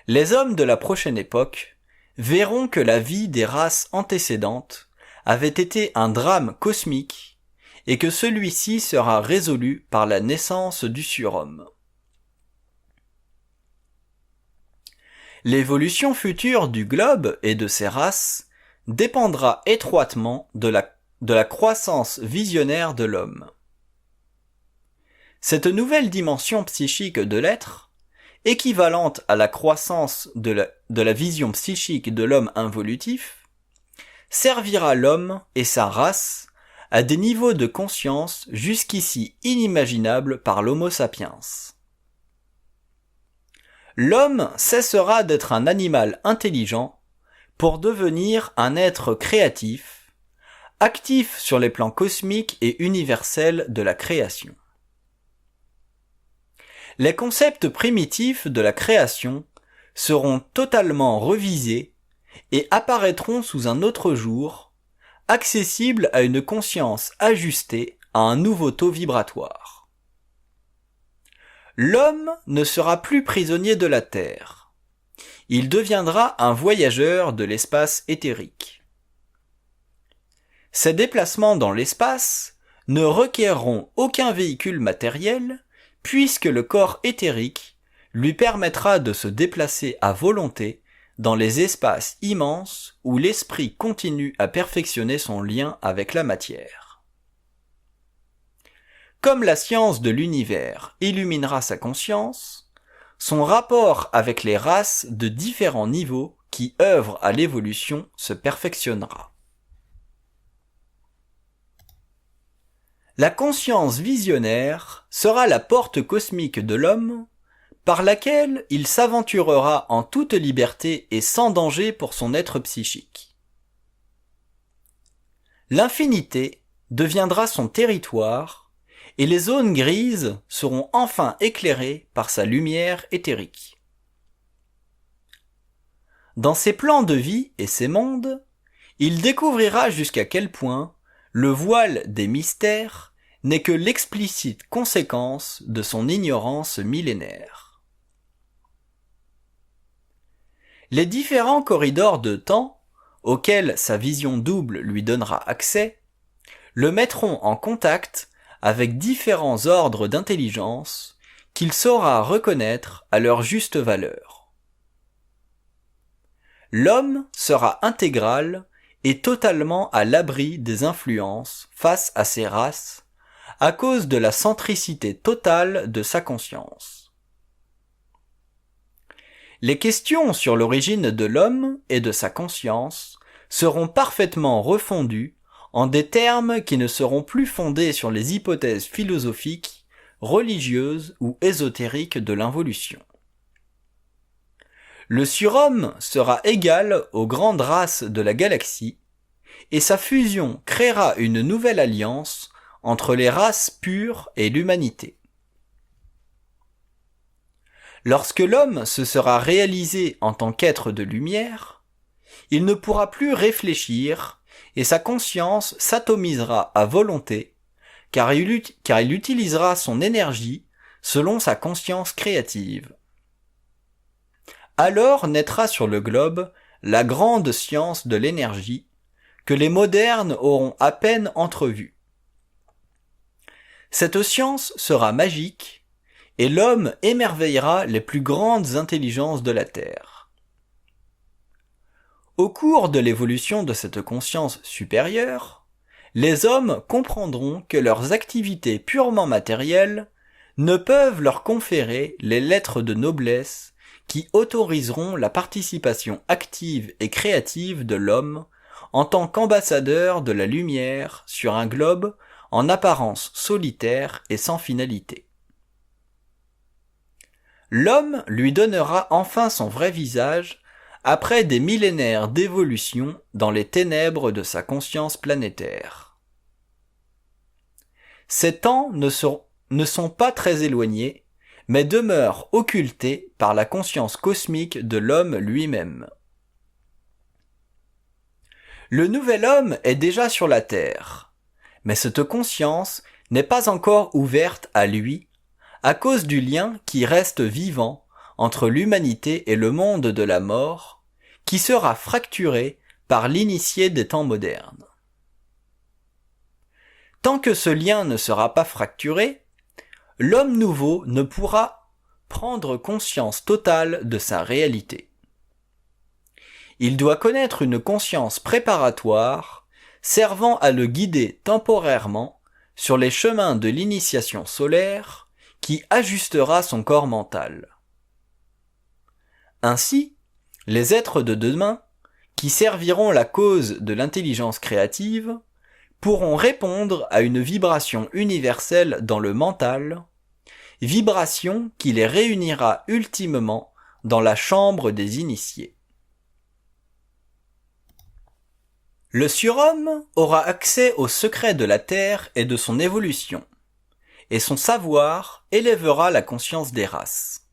Les hommes de la prochaine époque verront que la vie des races antécédentes avait été un drame cosmique et que celui-ci sera résolu par la naissance du surhomme. L'évolution future du globe et de ses races dépendra étroitement de la croissance visionnaire de l'homme. Cette nouvelle dimension psychique de l'être, équivalente à la croissance de la vision psychique de l'homme involutif, servira l'homme et sa race à des niveaux de conscience jusqu'ici inimaginables par l'Homo sapiens. L'homme cessera d'être un animal intelligent pour devenir un être créatif, actif sur les plans cosmiques et universels de la création. Les concepts primitifs de la création seront totalement revisés et apparaîtront sous un autre jour, accessibles à une conscience ajustée à un nouveau taux vibratoire. L'homme ne sera plus prisonnier de la Terre. Il deviendra un voyageur de l'espace éthérique. Ces déplacements dans l'espace ne requerront aucun véhicule matériel puisque le corps éthérique lui permettra de se déplacer à volonté dans les espaces immenses où l'esprit continue à perfectionner son lien avec la matière. Comme la science de l'univers illuminera sa conscience, son rapport avec les races de différents niveaux qui œuvrent à l'évolution se perfectionnera. La conscience visionnaire sera la porte cosmique de l'homme par laquelle il s'aventurera en toute liberté et sans danger pour son être psychique. L'infinité deviendra son territoire et les zones grises seront enfin éclairées par sa lumière éthérique. Dans ses plans de vie et ses mondes, il découvrira jusqu'à quel point le voile des mystères n'est que l'explicite conséquence de son ignorance millénaire. Les différents corridors de temps, auxquels sa vision double lui donnera accès, le mettront en contact avec différents ordres d'intelligence qu'il saura reconnaître à leur juste valeur. L'homme sera intégral et totalement à l'abri des influences face à ces races à cause de la centricité totale de sa conscience. Les questions sur l'origine de l'homme et de sa conscience seront parfaitement refondues en des termes qui ne seront plus fondés sur les hypothèses philosophiques, religieuses ou ésotériques de l'involution. Le surhomme sera égal aux grandes races de la galaxie, et sa fusion créera une nouvelle alliance entre les races pures et l'humanité. Lorsque l'homme se sera réalisé en tant qu'être de lumière, il ne pourra plus réfléchir et sa conscience s'atomisera à volonté, car il utilisera son énergie selon sa conscience créative. Alors naîtra sur le globe la grande science de l'énergie que les modernes auront à peine entrevue. Cette science sera magique et l'homme émerveillera les plus grandes intelligences de la Terre. Au cours de l'évolution de cette conscience supérieure, les hommes comprendront que leurs activités purement matérielles ne peuvent leur conférer les lettres de noblesse qui autoriseront la participation active et créative de l'homme en tant qu'ambassadeur de la lumière sur un globe en apparence solitaire et sans finalité. L'homme lui donnera enfin son vrai visage après des millénaires d'évolution dans les ténèbres de sa conscience planétaire. Ces temps ne sont pas très éloignés, mais demeurent occultés par la conscience cosmique de l'homme lui-même. Le nouvel homme est déjà sur la Terre, mais cette conscience n'est pas encore ouverte à lui à cause du lien qui reste vivant entre l'humanité et le monde de la mort, qui sera fracturé par l'initié des temps modernes. Tant que ce lien ne sera pas fracturé, l'homme nouveau ne pourra prendre conscience totale de sa réalité. Il doit connaître une conscience préparatoire servant à le guider temporairement sur les chemins de l'initiation solaire qui ajustera son corps mental. Ainsi, les êtres de demain, qui serviront la cause de l'intelligence créative, pourront répondre à une vibration universelle dans le mental, vibration qui les réunira ultimement dans la chambre des initiés. Le surhomme aura accès aux secrets de la Terre et de son évolution, et son savoir élèvera la conscience des races.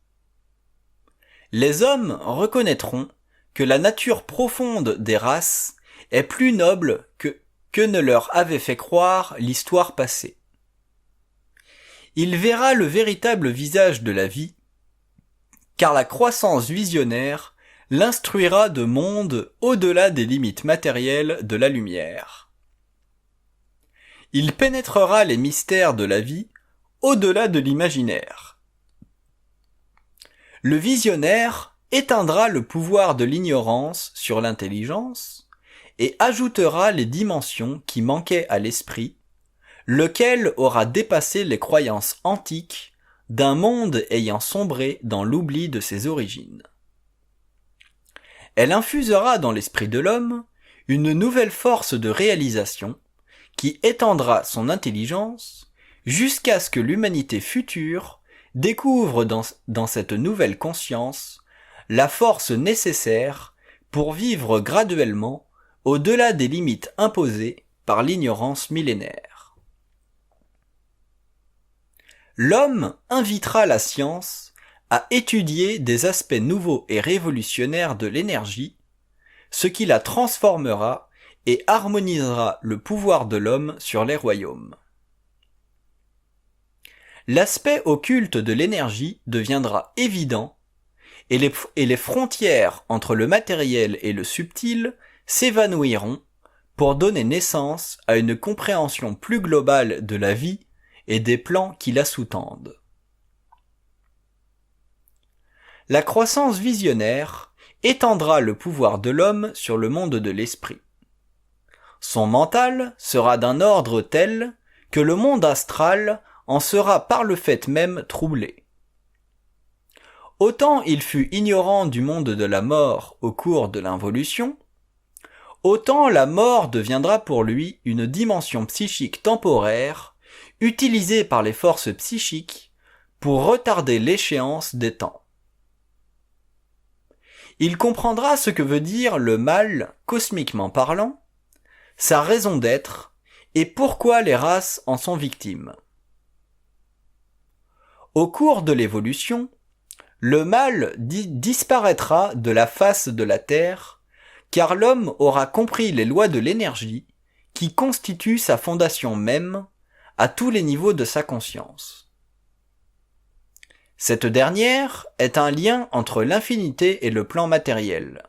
Les hommes reconnaîtront que la nature profonde des races est plus noble que ne leur avait fait croire l'histoire passée. Il verra le véritable visage de la vie, car la croissance visionnaire l'instruira de mondes au-delà des limites matérielles de la lumière. Il pénétrera les mystères de la vie au-delà de l'imaginaire. Le visionnaire éteindra le pouvoir de l'ignorance sur l'intelligence et ajoutera les dimensions qui manquaient à l'esprit, lequel aura dépassé les croyances antiques d'un monde ayant sombré dans l'oubli de ses origines. Elle infusera dans l'esprit de l'homme une nouvelle force de réalisation qui étendra son intelligence jusqu'à ce que l'humanité future découvre dans cette nouvelle conscience la force nécessaire pour vivre graduellement au-delà des limites imposées par l'ignorance millénaire. L'homme invitera la science à étudier des aspects nouveaux et révolutionnaires de l'énergie, ce qui la transformera et harmonisera le pouvoir de l'homme sur les royaumes. L'aspect occulte de l'énergie deviendra évident et les frontières entre le matériel et le subtil s'évanouiront pour donner naissance à une compréhension plus globale de la vie et des plans qui la sous-tendent. La croissance visionnaire étendra le pouvoir de l'homme sur le monde de l'esprit. Son mental sera d'un ordre tel que le monde astral en sera par le fait même troublé. Autant il fut ignorant du monde de la mort au cours de l'involution, autant la mort deviendra pour lui une dimension psychique temporaire utilisée par les forces psychiques pour retarder l'échéance des temps. Il comprendra ce que veut dire le mal cosmiquement parlant, sa raison d'être et pourquoi les races en sont victimes. Au cours de l'évolution, le mal disparaîtra de la face de la Terre, car l'homme aura compris les lois de l'énergie qui constituent sa fondation même à tous les niveaux de sa conscience. Cette dernière est un lien entre l'infinité et le plan matériel.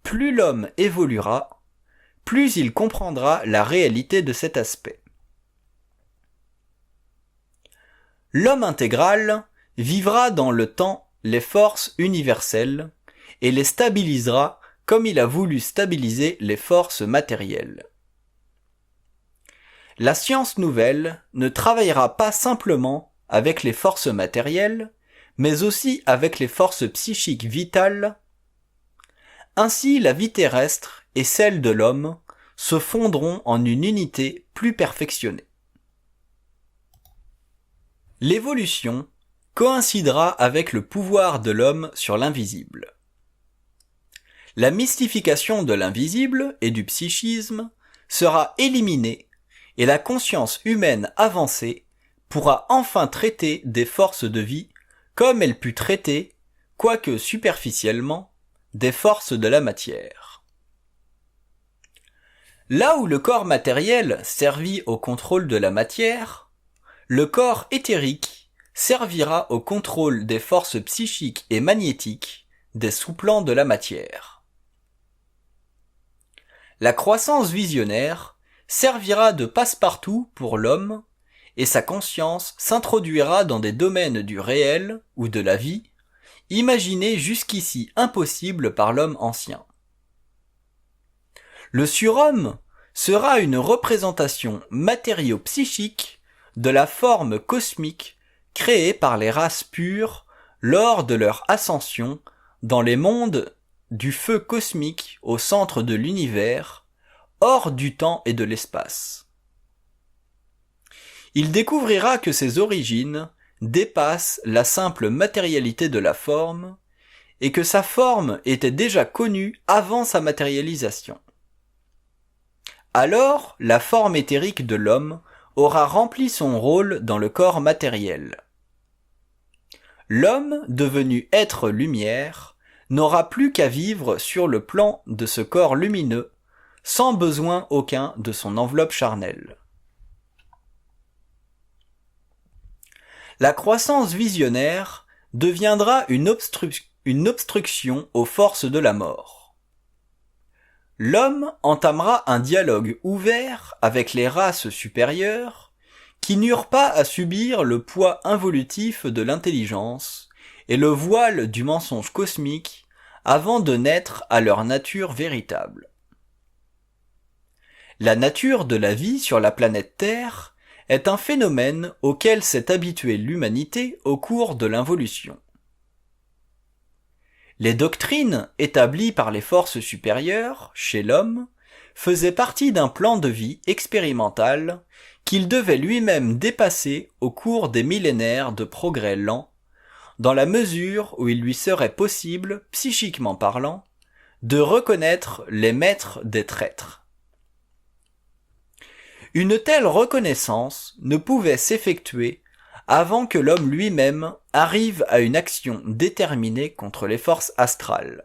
Plus l'homme évoluera, plus il comprendra la réalité de cet aspect. L'homme intégral vivra dans le temps les forces universelles et les stabilisera comme il a voulu stabiliser les forces matérielles. La science nouvelle ne travaillera pas simplement avec les forces matérielles, mais aussi avec les forces psychiques vitales. Ainsi, la vie terrestre et celle de l'homme se fondront en une unité plus perfectionnée. L'évolution coïncidera avec le pouvoir de l'homme sur l'invisible. La mystification de l'invisible et du psychisme sera éliminée et la conscience humaine avancée pourra enfin traiter des forces de vie comme elle put traiter, quoique superficiellement, des forces de la matière. Là où le corps matériel servit au contrôle de la matière, le corps éthérique servira au contrôle des forces psychiques et magnétiques des sous-plans de la matière. La croissance visionnaire servira de passe-partout pour l'homme et sa conscience s'introduira dans des domaines du réel ou de la vie, imaginés jusqu'ici impossibles par l'homme ancien. Le surhomme sera une représentation matériau-psychique de la forme cosmique créée par les races pures lors de leur ascension dans les mondes du feu cosmique au centre de l'univers, hors du temps et de l'espace. Il découvrira que ses origines dépassent la simple matérialité de la forme et que sa forme était déjà connue avant sa matérialisation. Alors, la forme éthérique de l'homme aura rempli son rôle dans le corps matériel. L'homme, devenu être lumière, n'aura plus qu'à vivre sur le plan de ce corps lumineux, sans besoin aucun de son enveloppe charnelle. La croissance visionnaire deviendra une obstruction aux forces de la mort. L'homme entamera un dialogue ouvert avec les races supérieures qui n'eurent pas à subir le poids involutif de l'intelligence et le voile du mensonge cosmique avant de naître à leur nature véritable. La nature de la vie sur la planète Terre est un phénomène auquel s'est habituée l'humanité au cours de l'involution. Les doctrines établies par les forces supérieures, chez l'homme, faisaient partie d'un plan de vie expérimental qu'il devait lui-même dépasser au cours des millénaires de progrès lents, dans la mesure où il lui serait possible, psychiquement parlant, de reconnaître les maîtres des traîtres. Une telle reconnaissance ne pouvait s'effectuer avant que l'homme lui-même arrive à une action déterminée contre les forces astrales.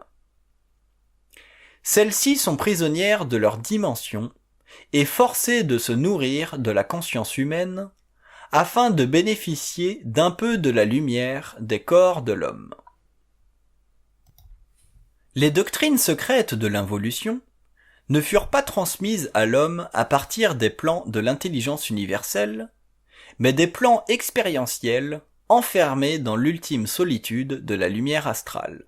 Celles-ci sont prisonnières de leur dimension et forcées de se nourrir de la conscience humaine afin de bénéficier d'un peu de la lumière des corps de l'homme. Les doctrines secrètes de l'involution ne furent pas transmises à l'homme à partir des plans de l'intelligence universelle, mais des plans expérientiels enfermés dans l'ultime solitude de la lumière astrale.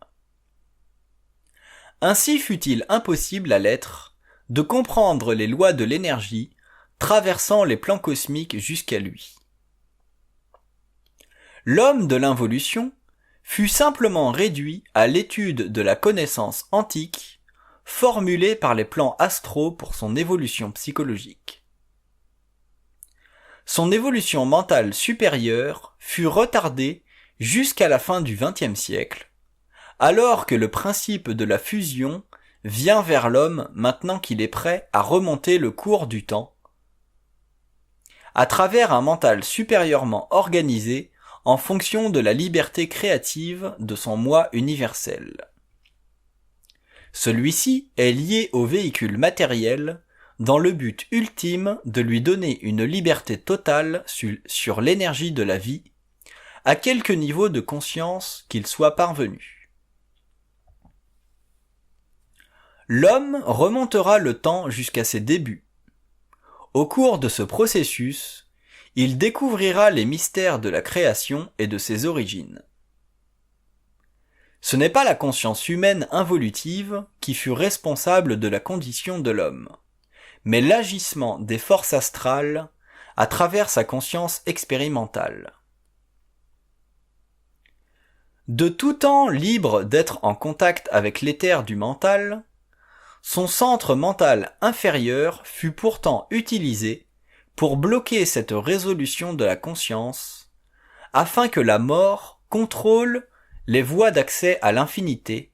Ainsi fut-il impossible à l'être de comprendre les lois de l'énergie traversant les plans cosmiques jusqu'à lui. L'homme de l'involution fut simplement réduit à l'étude de la connaissance antique formulée par les plans astraux pour son évolution psychologique. Son évolution mentale supérieure fut retardée jusqu'à la fin du XXe siècle, alors que le principe de la fusion vient vers l'homme maintenant qu'il est prêt à remonter le cours du temps, à travers un mental supérieurement organisé en fonction de la liberté créative de son moi universel. Celui-ci est lié au véhicule matériel dans le but ultime de lui donner une liberté totale sur l'énergie de la vie, à quelque niveau de conscience qu'il soit parvenu. L'homme remontera le temps jusqu'à ses débuts. Au cours de ce processus, il découvrira les mystères de la création et de ses origines. Ce n'est pas la conscience humaine involutive qui fut responsable de la condition de l'homme, mais l'agissement des forces astrales à travers sa conscience expérimentale. De tout temps libre d'être en contact avec l'éther du mental, son centre mental inférieur fut pourtant utilisé pour bloquer cette résolution de la conscience, afin que la mort contrôle les voies d'accès à l'infinité,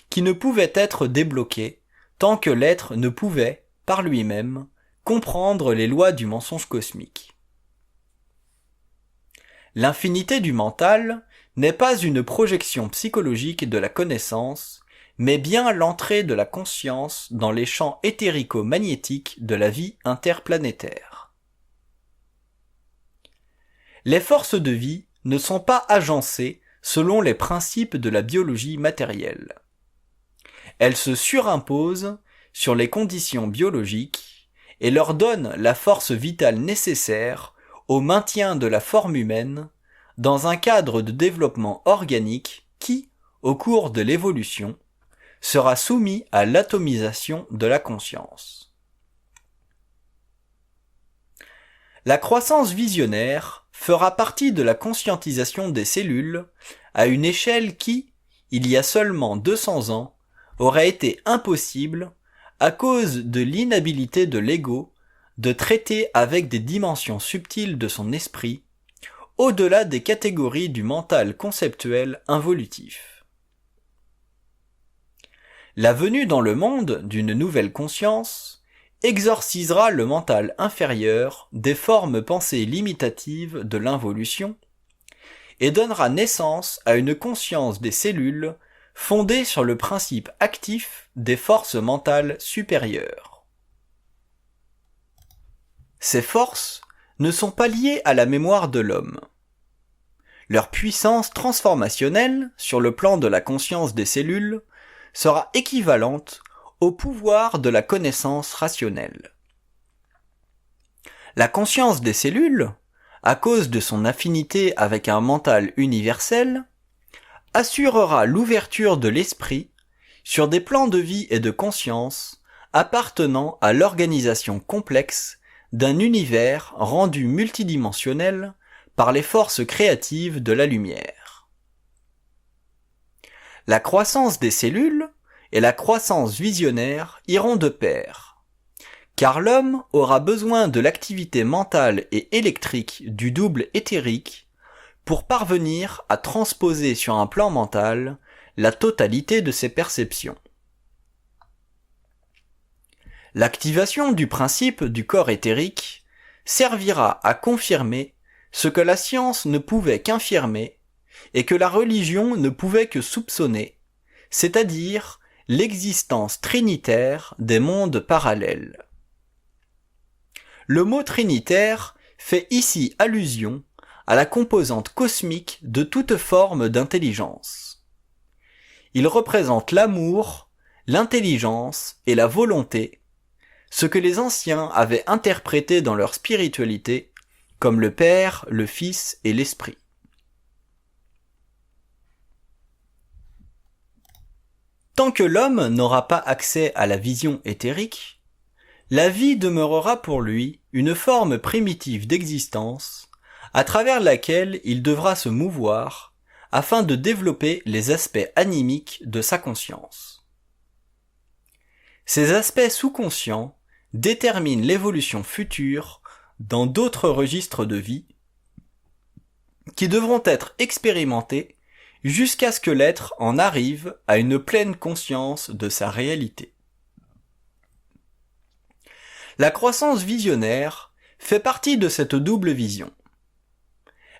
qui ne pouvaient être débloquées tant que l'être ne pouvait, par lui-même, comprendre les lois du mensonge cosmique. L'infinité du mental n'est pas une projection psychologique de la connaissance, mais bien l'entrée de la conscience dans les champs éthérico-magnétiques de la vie interplanétaire. Les forces de vie ne sont pas agencées selon les principes de la biologie matérielle. Elles se surimposent sur les conditions biologiques et leur donnent la force vitale nécessaire au maintien de la forme humaine dans un cadre de développement organique qui, au cours de l'évolution, sera soumis à l'atomisation de la conscience. La croissance visionnaire fera partie de la conscientisation des cellules à une échelle qui, il y a seulement 200 ans, aurait été impossible à cause de l'inhabilité de l'ego de traiter avec des dimensions subtiles de son esprit, au-delà des catégories du mental conceptuel involutif. La venue dans le monde d'une nouvelle conscience exorcisera le mental inférieur des formes pensées limitatives de l'involution et donnera naissance à une conscience des cellules fondée sur le principe actif des forces mentales supérieures. Ces forces ne sont pas liées à la mémoire de l'homme. Leur puissance transformationnelle, sur le plan de la conscience des cellules, sera équivalente au pouvoir de la connaissance rationnelle. La conscience des cellules, à cause de son affinité avec un mental universel, assurera l'ouverture de l'esprit sur des plans de vie et de conscience appartenant à l'organisation complexe d'un univers rendu multidimensionnel par les forces créatives de la lumière. La croissance des cellules et la croissance visionnaire iront de pair, car l'homme aura besoin de l'activité mentale et électrique du double éthérique pour parvenir à transposer sur un plan mental la totalité de ses perceptions. L'activation du principe du corps éthérique servira à confirmer ce que la science ne pouvait qu'infirmer et que la religion ne pouvait que soupçonner, c'est-à-dire l'existence trinitaire des mondes parallèles. Le mot trinitaire fait ici allusion à la composante cosmique de toute forme d'intelligence. Il représente l'amour, l'intelligence et la volonté, ce que les anciens avaient interprété dans leur spiritualité comme le Père, le Fils et l'Esprit. Tant que l'homme n'aura pas accès à la vision éthérique, la vie demeurera pour lui une forme primitive d'existence à travers laquelle il devra se mouvoir afin de développer les aspects animiques de sa conscience. Ces aspects sous-conscients déterminent l'évolution future dans d'autres registres de vie qui devront être expérimentés jusqu'à ce que l'être en arrive à une pleine conscience de sa réalité. La croissance visionnaire fait partie de cette double vision.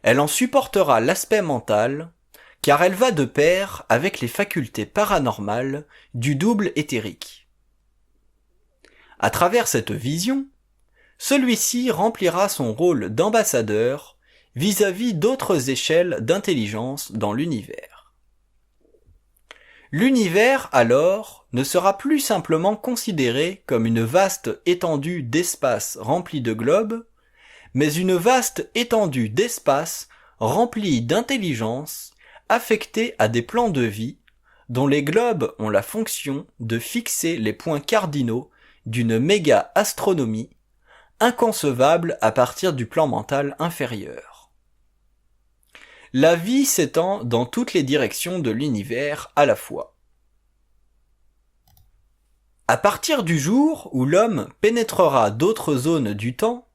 Elle en supportera l'aspect mental, car elle va de pair avec les facultés paranormales du double éthérique. À travers cette vision, celui-ci remplira son rôle d'ambassadeur vis-à-vis d'autres échelles d'intelligence dans l'univers. L'univers, alors, ne sera plus simplement considéré comme une vaste étendue d'espace remplie de globes, mais une vaste étendue d'espace remplie d'intelligence affectée à des plans de vie dont les globes ont la fonction de fixer les points cardinaux d'une méga-astronomie inconcevable à partir du plan mental inférieur. La vie s'étend dans toutes les directions de l'univers à la fois. À partir du jour où l'homme pénétrera d'autres zones du temps,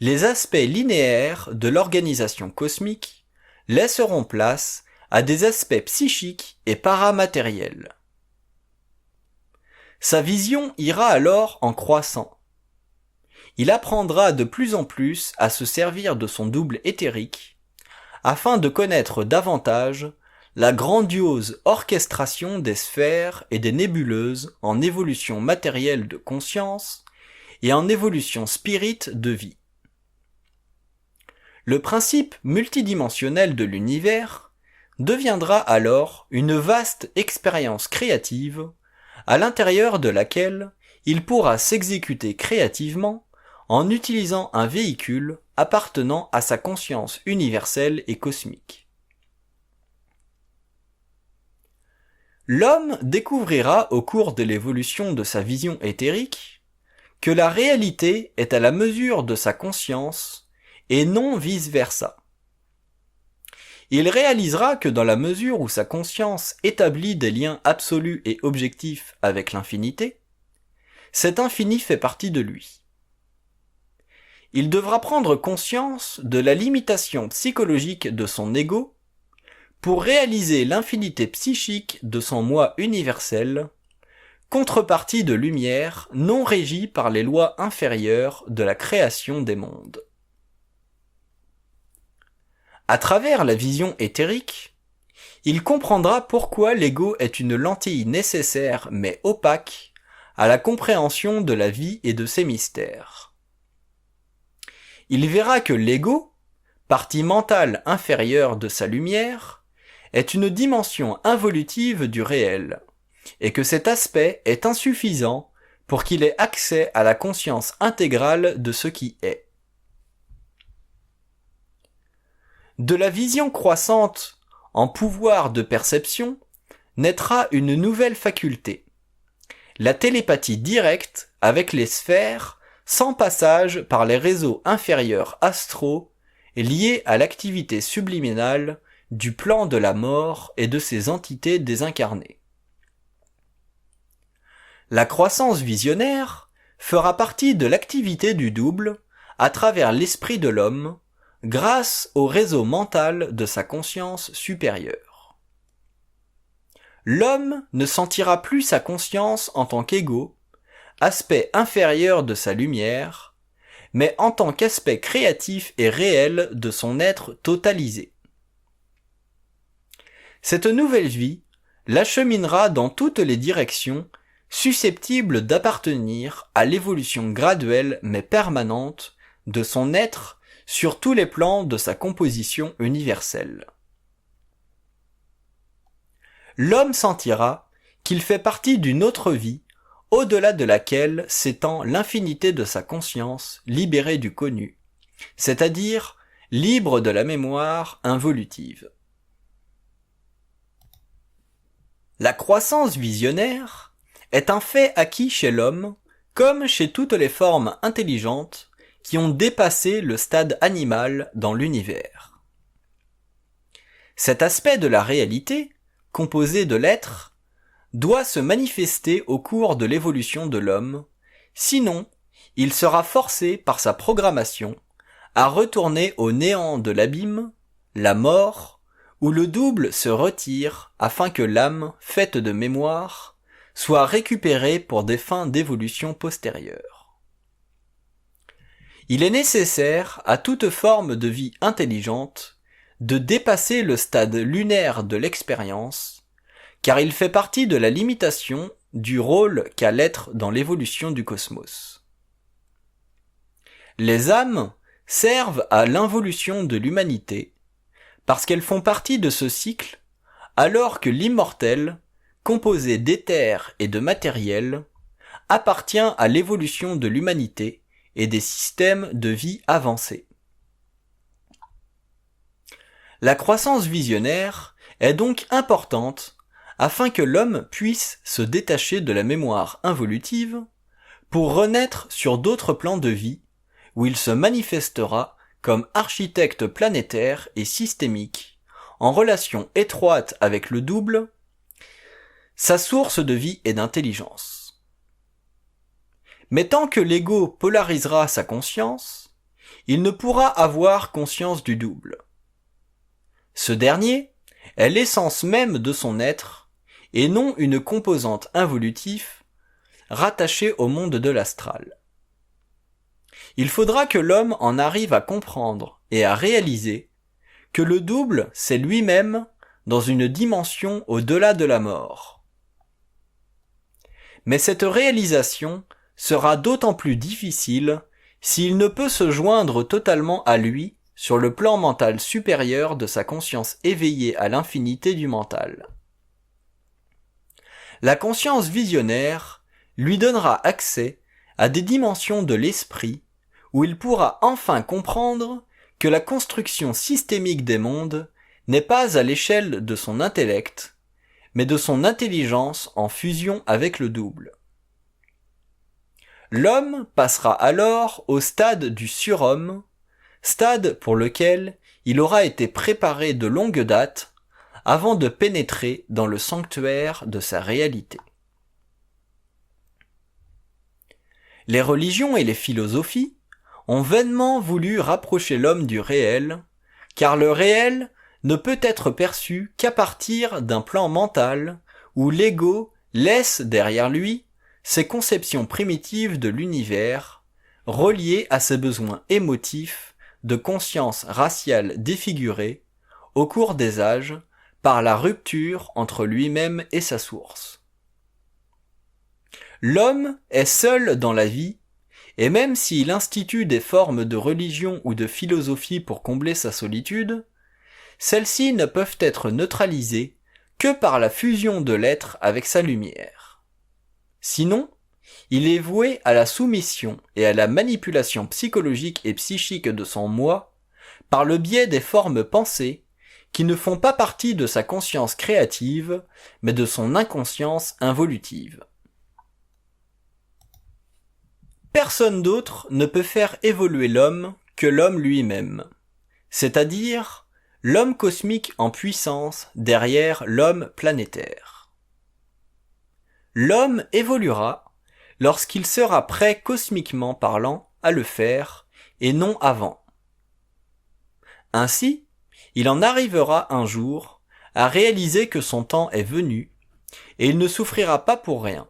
les aspects linéaires de l'organisation cosmique laisseront place à des aspects psychiques et paramatériels. Sa vision ira alors en croissant. Il apprendra de plus en plus à se servir de son double éthérique afin de connaître davantage la grandiose orchestration des sphères et des nébuleuses en évolution matérielle de conscience et en évolution spirite de vie. Le principe multidimensionnel de l'univers deviendra alors une vaste expérience créative à l'intérieur de laquelle il pourra s'exécuter créativement en utilisant un véhicule appartenant à sa conscience universelle et cosmique. L'homme découvrira au cours de l'évolution de sa vision éthérique que la réalité est à la mesure de sa conscience et non vice-versa. Il réalisera que dans la mesure où sa conscience établit des liens absolus et objectifs avec l'infinité, cet infini fait partie de lui. Il devra prendre conscience de la limitation psychologique de son ego pour réaliser l'infinité psychique de son moi universel, contrepartie de lumière non régie par les lois inférieures de la création des mondes. À travers la vision éthérique, il comprendra pourquoi l'ego est une lentille nécessaire mais opaque à la compréhension de la vie et de ses mystères. Il verra que l'ego, partie mentale inférieure de sa lumière, est une dimension involutive du réel, et que cet aspect est insuffisant pour qu'il ait accès à la conscience intégrale de ce qui est. De la vision croissante en pouvoir de perception naîtra une nouvelle faculté, la télépathie directe avec les sphères sans passage par les réseaux inférieurs astraux liés à l'activité subliminale du plan de la mort et de ses entités désincarnées. La croissance visionnaire fera partie de l'activité du double à travers l'esprit de l'homme grâce au réseau mental de sa conscience supérieure. L'homme ne sentira plus sa conscience en tant qu'ego, aspect inférieur de sa lumière, mais en tant qu'aspect créatif et réel de son être totalisé. Cette nouvelle vie l'acheminera dans toutes les directions susceptibles d'appartenir à l'évolution graduelle mais permanente de son être sur tous les plans de sa composition universelle. L'homme sentira qu'il fait partie d'une autre vie, au-delà de laquelle s'étend l'infinité de sa conscience libérée du connu, c'est-à-dire libre de la mémoire involutive. La croissance visionnaire est un fait acquis chez l'homme, comme chez toutes les formes intelligentes qui ont dépassé le stade animal dans l'univers. Cet aspect de la réalité, composé de l'être, doit se manifester au cours de l'évolution de l'homme, sinon il sera forcé par sa programmation à retourner au néant de l'abîme, la mort, où le double se retire afin que l'âme, faite de mémoire, soit récupérée pour des fins d'évolution postérieure. Il est nécessaire à toute forme de vie intelligente de dépasser le stade lunaire de l'expérience, car il fait partie de la limitation du rôle qu'a l'être dans l'évolution du cosmos. Les âmes servent à l'involution de l'humanité, parce qu'elles font partie de ce cycle, alors que l'immortel, composé d'éther et de matériel, appartient à l'évolution de l'humanité et des systèmes de vie avancés. La croissance visionnaire est donc importante afin que l'homme puisse se détacher de la mémoire involutive pour renaître sur d'autres plans de vie où il se manifestera comme architecte planétaire et systémique, en relation étroite avec le double, sa source de vie et d'intelligence. Mais tant que l'ego polarisera sa conscience, il ne pourra avoir conscience du double. Ce dernier est l'essence même de son être, et non une composante involutive rattachée au monde de l'astral. Il faudra que l'homme en arrive à comprendre et à réaliser que le double, c'est lui-même dans une dimension au-delà de la mort. Mais cette réalisation sera d'autant plus difficile s'il ne peut se joindre totalement à lui sur le plan mental supérieur de sa conscience éveillée à l'infinité du mental. La conscience visionnaire lui donnera accès à des dimensions de l'esprit où il pourra enfin comprendre que la construction systémique des mondes n'est pas à l'échelle de son intellect, mais de son intelligence en fusion avec le double. L'homme passera alors au stade du surhomme, stade pour lequel il aura été préparé de longue date avant de pénétrer dans le sanctuaire de sa réalité. Les religions et les philosophies ont vainement voulu rapprocher l'homme du réel, car le réel ne peut être perçu qu'à partir d'un plan mental où l'ego laisse derrière lui ses conceptions primitives de l'univers, reliées à ses besoins émotifs de conscience raciale défigurée, au cours des âges, par la rupture entre lui-même et sa source. L'homme est seul dans la vie, et même s'il institue des formes de religion ou de philosophie pour combler sa solitude, celles-ci ne peuvent être neutralisées que par la fusion de l'être avec sa lumière. Sinon, il est voué à la soumission et à la manipulation psychologique et psychique de son moi par le biais des formes pensées qui ne font pas partie de sa conscience créative, mais de son inconscience involutive. Personne d'autre ne peut faire évoluer l'homme que l'homme lui-même, c'est-à-dire l'homme cosmique en puissance derrière l'homme planétaire. L'homme évoluera lorsqu'il sera prêt cosmiquement parlant à le faire et non avant. Ainsi, il en arrivera un jour à réaliser que son temps est venu et il ne souffrira pas pour rien.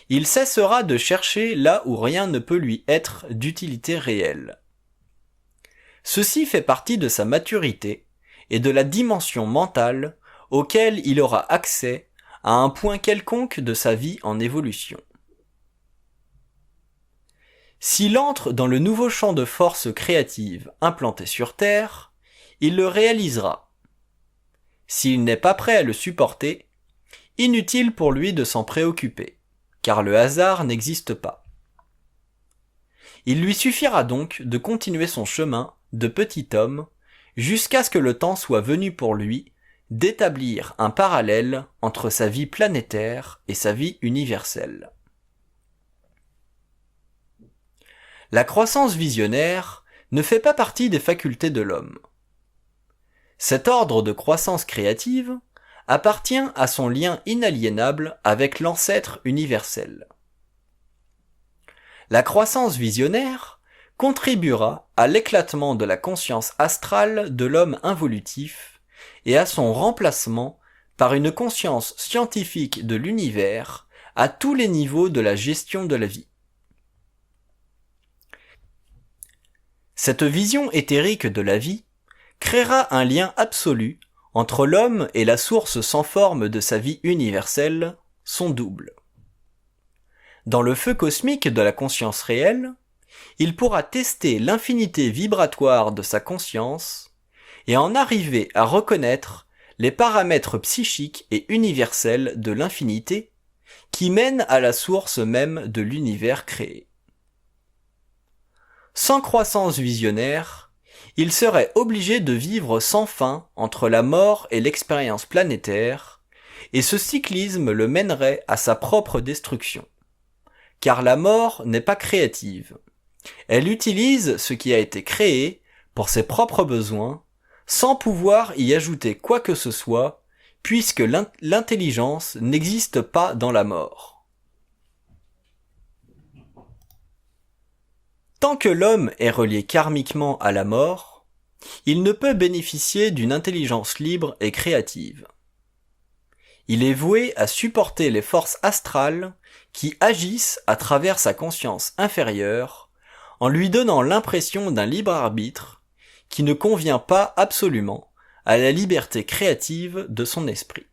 Il cessera de chercher là où rien ne peut lui être d'utilité réelle. Ceci fait partie de sa maturité et de la dimension mentale auquel il aura accès à un point quelconque de sa vie en évolution. S'il entre dans le nouveau champ de force créative implanté sur Terre, il le réalisera. S'il n'est pas prêt à le supporter, inutile pour lui de s'en préoccuper, car le hasard n'existe pas. Il lui suffira donc de continuer son chemin de petit homme jusqu'à ce que le temps soit venu pour lui d'établir un parallèle entre sa vie planétaire et sa vie universelle. La croissance visionnaire ne fait pas partie des facultés de l'homme. Cet ordre de croissance créative appartient à son lien inaliénable avec l'ancêtre universel. La croissance visionnaire contribuera à l'éclatement de la conscience astrale de l'homme involutif et à son remplacement par une conscience scientifique de l'univers à tous les niveaux de la gestion de la vie. Cette vision éthérique de la vie créera un lien absolu entre l'homme et la source sans forme de sa vie universelle, son double. Dans le feu cosmique de la conscience réelle, il pourra tester l'infinité vibratoire de sa conscience et en arriver à reconnaître les paramètres psychiques et universels de l'infinité qui mènent à la source même de l'univers créé. Sans croissance visionnaire, il serait obligé de vivre sans fin entre la mort et l'expérience planétaire, et ce cyclisme le mènerait à sa propre destruction. Car la mort n'est pas créative. Elle utilise ce qui a été créé pour ses propres besoins, sans pouvoir y ajouter quoi que ce soit, puisque l'intelligence n'existe pas dans la mort. Tant que l'homme est relié karmiquement à la mort, il ne peut bénéficier d'une intelligence libre et créative. Il est voué à supporter les forces astrales qui agissent à travers sa conscience inférieure en lui donnant l'impression d'un libre arbitre qui ne convient pas absolument à la liberté créative de son esprit.